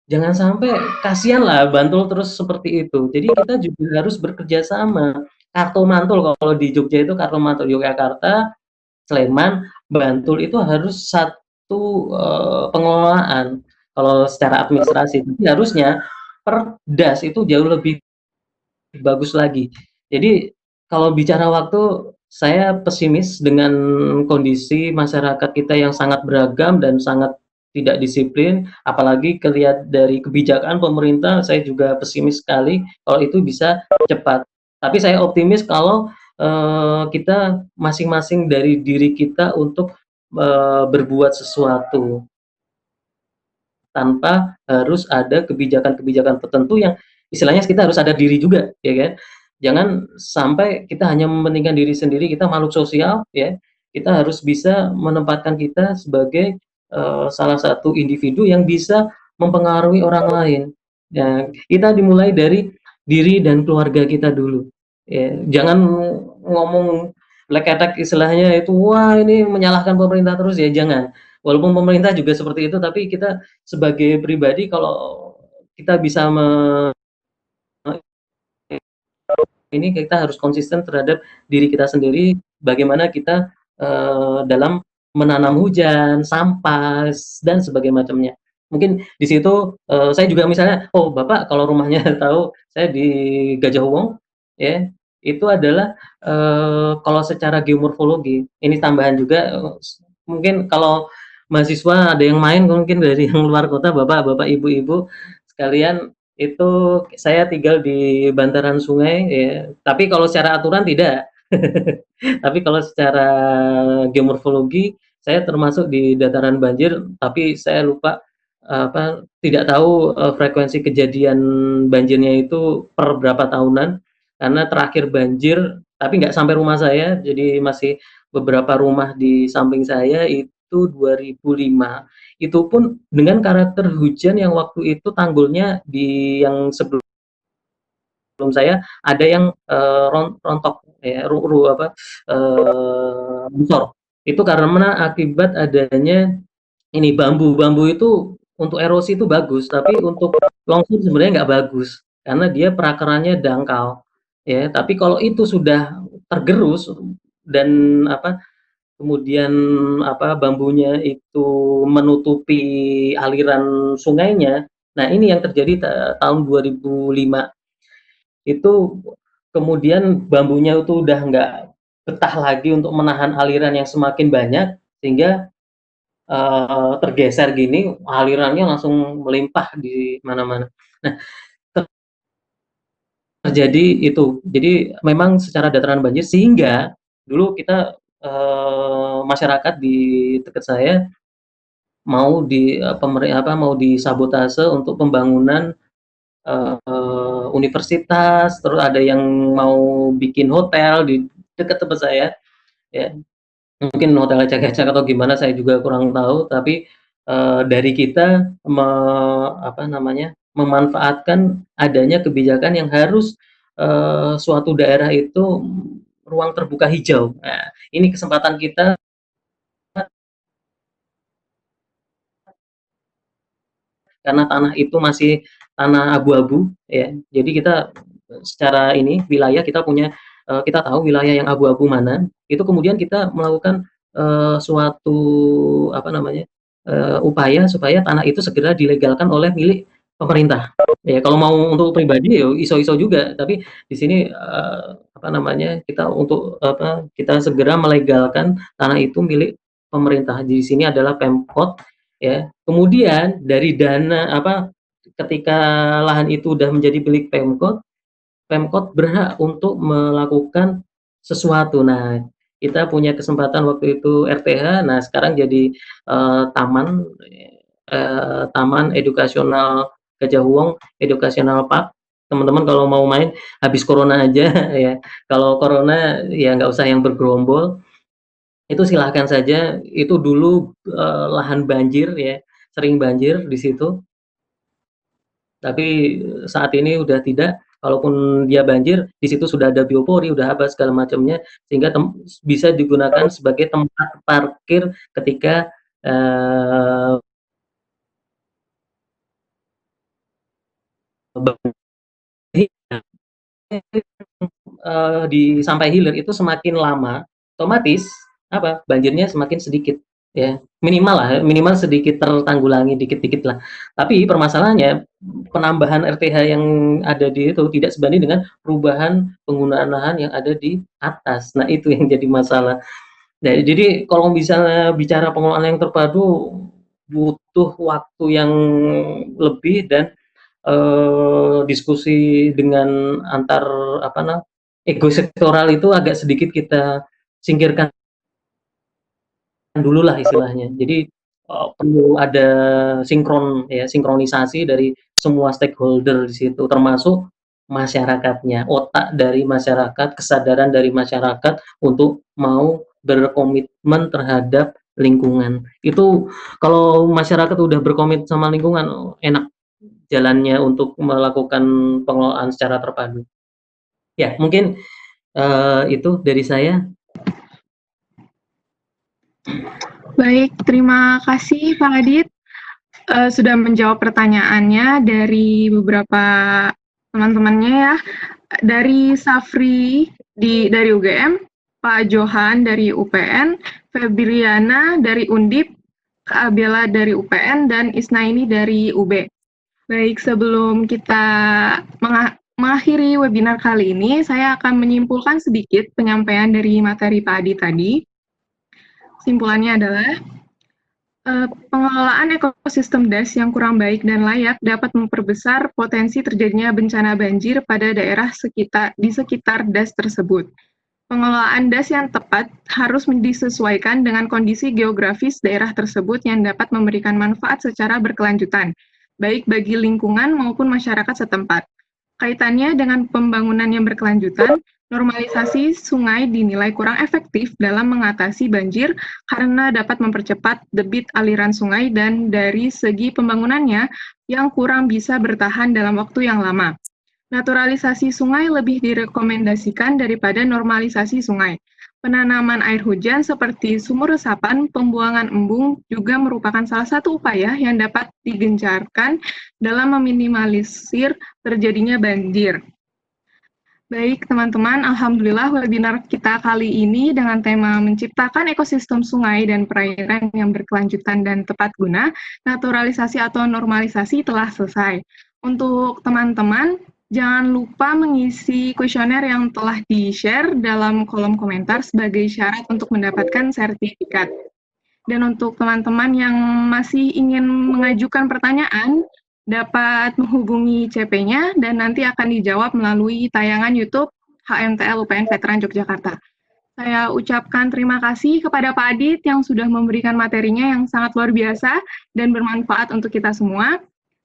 jangan sampai kasihan lah Bantul terus seperti itu. Jadi kita juga harus bekerja sama. Kartu mantul kalau di Jogja itu kartu mantul, Yogyakarta, Sleman, Bantul itu harus satu, pengelolaan kalau secara administrasi. Tapi harusnya Perdas itu jauh lebih bagus lagi. Jadi kalau bicara waktu, saya pesimis dengan kondisi masyarakat kita yang sangat beragam dan sangat tidak disiplin, apalagi kelihat dari kebijakan pemerintah, saya juga pesimis sekali kalau itu bisa cepat. Tapi saya optimis kalau, kita masing-masing dari diri kita untuk, berbuat sesuatu. Tanpa harus ada kebijakan-kebijakan tertentu yang istilahnya kita harus sadar diri juga, ya kan. Jangan sampai kita hanya mementingkan diri sendiri, kita makhluk sosial, ya. Kita harus bisa menempatkan kita sebagai, salah satu individu yang bisa mempengaruhi orang lain. Ya, kita dimulai dari diri dan keluarga kita dulu, ya. Jangan ngomong leketek istilahnya itu, "Wah, ini menyalahkan pemerintah terus," ya jangan. Walaupun pemerintah juga seperti itu, tapi kita sebagai pribadi kalau kita bisa ini kita harus konsisten terhadap diri kita sendiri, bagaimana kita, dalam menanam hujan, sampah, dan macamnya. Mungkin di situ, saya juga misalnya, "Oh, Bapak kalau rumahnya tahu saya di Gajah Wong," ya, itu adalah, kalau secara geomorfologi, ini tambahan juga, mungkin kalau mahasiswa ada yang main mungkin dari yang luar kota, Bapak-bapak, Ibu-ibu sekalian, itu saya tinggal di bantaran sungai ya, tapi kalau secara aturan tidak. Tapi kalau secara geomorfologi, saya termasuk di dataran banjir, tapi saya lupa, tidak tahu, frekuensi kejadian banjirnya itu per berapa tahunan, karena terakhir banjir tapi nggak sampai rumah saya, jadi masih beberapa rumah di samping saya itu 2005. Itu pun dengan karakter hujan yang waktu itu tanggulnya di yang sebelum saya ada yang, rontok ya, longsor. Itu karena akibat adanya ini bambu. Bambu itu untuk erosi itu bagus, tapi untuk longsor sebenarnya nggak bagus, karena dia perakarannya dangkal, ya. Tapi kalau itu sudah tergerus dan kemudian bambunya itu menutupi aliran sungainya. Nah, ini yang terjadi tahun 2005. Itu kemudian bambunya itu udah nggak betah lagi untuk menahan aliran yang semakin banyak, sehingga, tergeser gini, alirannya langsung melimpah di mana-mana. Nah, terjadi itu. Jadi memang secara dataran banjir sehingga dulu kita, masyarakat di dekat saya mau mau disabotase untuk pembangunan, universitas, terus ada yang mau bikin hotel di dekat tempat saya, ya. Mungkin hotel ecek-ecek atau gimana saya juga kurang tahu, tapi, dari kita memanfaatkan adanya kebijakan yang harus, suatu daerah itu ruang terbuka hijau. Nah, ini kesempatan kita karena tanah itu masih tanah abu-abu ya. Jadi kita secara ini wilayah kita punya, kita tahu wilayah yang abu-abu mana, itu kemudian kita melakukan, suatu upaya supaya tanah itu segera dilegalkan oleh milik pemerintah. Ya kalau mau untuk pribadi ya iso-iso juga, tapi di sini, kita untuk kita segera melegalkan tanah itu milik pemerintah. Di sini adalah Pemkot ya. Kemudian dari dana ketika lahan itu udah menjadi milik Pemkot, Pemkot berhak untuk melakukan sesuatu. Nah, kita punya kesempatan waktu itu RTH, nah sekarang jadi, taman, Taman Edukasional Gajah Wong Educational Park. Teman-teman kalau mau main habis corona aja ya, kalau corona ya nggak usah yang bergerombol. itu silahkan saja. Itu dulu lahan banjir ya, sering banjir di situ. Tapi saat ini udah tidak. Kalaupun dia banjir, di situ sudah ada biopori, udah apa segala macamnya, sehingga bisa digunakan sebagai tempat parkir ketika eh, di sampai hilir itu semakin lama, otomatis apa, banjirnya semakin sedikit, ya. Minimal lah, minimal sedikit tertanggulangi dikit-dikit lah. Tapi permasalahannya, penambahan RTH yang ada di itu tidak sebanding dengan perubahan penggunaan lahan yang ada di atas. Nah, itu yang jadi masalah. Nah, jadi kalau misalnya bicara pengelolaan yang terpadu, butuh waktu yang lebih dan diskusi dengan antar apa ego sektoral itu agak sedikit kita singkirkan dulu lah istilahnya. Jadi perlu ada sinkronisasi dari semua stakeholder di situ, termasuk masyarakatnya, otak dari masyarakat, kesadaran dari masyarakat untuk mau berkomitmen terhadap lingkungan. Itu kalau masyarakat udah berkomit sama lingkungan, enak jalannya untuk melakukan pengelolaan secara terpadu. Ya, mungkin itu dari saya. Baik, terima kasih Pak Adit sudah menjawab pertanyaannya dari beberapa teman-temannya ya. Dari Safri dari UGM, Pak Johan dari UPN, Febriana dari Undip, Kak Abela dari UPN, dan Isnaini dari UB. Baik, sebelum kita mengakhiri webinar kali ini, saya akan menyimpulkan sedikit penyampaian dari materi Pak Adi tadi. Simpulannya adalah, pengelolaan ekosistem das yang kurang baik dan layak dapat memperbesar potensi terjadinya bencana banjir pada daerah di sekitar das tersebut. Pengelolaan das yang tepat harus disesuaikan dengan kondisi geografis daerah tersebut yang dapat memberikan manfaat secara berkelanjutan, baik bagi lingkungan maupun masyarakat setempat. Kaitannya dengan pembangunan yang berkelanjutan, normalisasi sungai dinilai kurang efektif dalam mengatasi banjir karena dapat mempercepat debit aliran sungai dan dari segi pembangunannya yang kurang bisa bertahan dalam waktu yang lama. Naturalisasi sungai lebih direkomendasikan daripada normalisasi sungai. Penanaman air hujan seperti sumur resapan, pembuangan embung juga merupakan salah satu upaya yang dapat digencarkan dalam meminimalisir terjadinya banjir. Baik, teman-teman, alhamdulillah webinar kita kali ini dengan tema menciptakan ekosistem sungai dan perairan yang berkelanjutan dan tepat guna, naturalisasi atau normalisasi telah selesai. Untuk teman-teman, jangan lupa mengisi kuesioner yang telah di-share dalam kolom komentar sebagai syarat untuk mendapatkan sertifikat. Dan untuk teman-teman yang masih ingin mengajukan pertanyaan, dapat menghubungi CP-nya dan nanti akan dijawab melalui tayangan YouTube HMTL UPN Veteran Yogyakarta. Saya ucapkan terima kasih kepada Pak Adit yang sudah memberikan materinya yang sangat luar biasa dan bermanfaat untuk kita semua.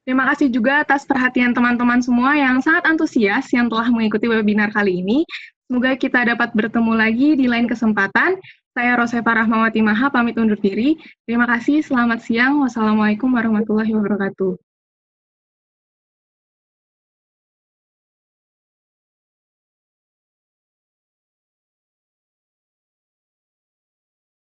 Terima kasih juga atas perhatian teman-teman semua yang sangat antusias yang telah mengikuti webinar kali ini. Semoga kita dapat bertemu lagi di lain kesempatan. Saya Rosefa Rahmawati Maha, pamit undur diri. Terima kasih, selamat siang. Wassalamualaikum warahmatullahi wabarakatuh.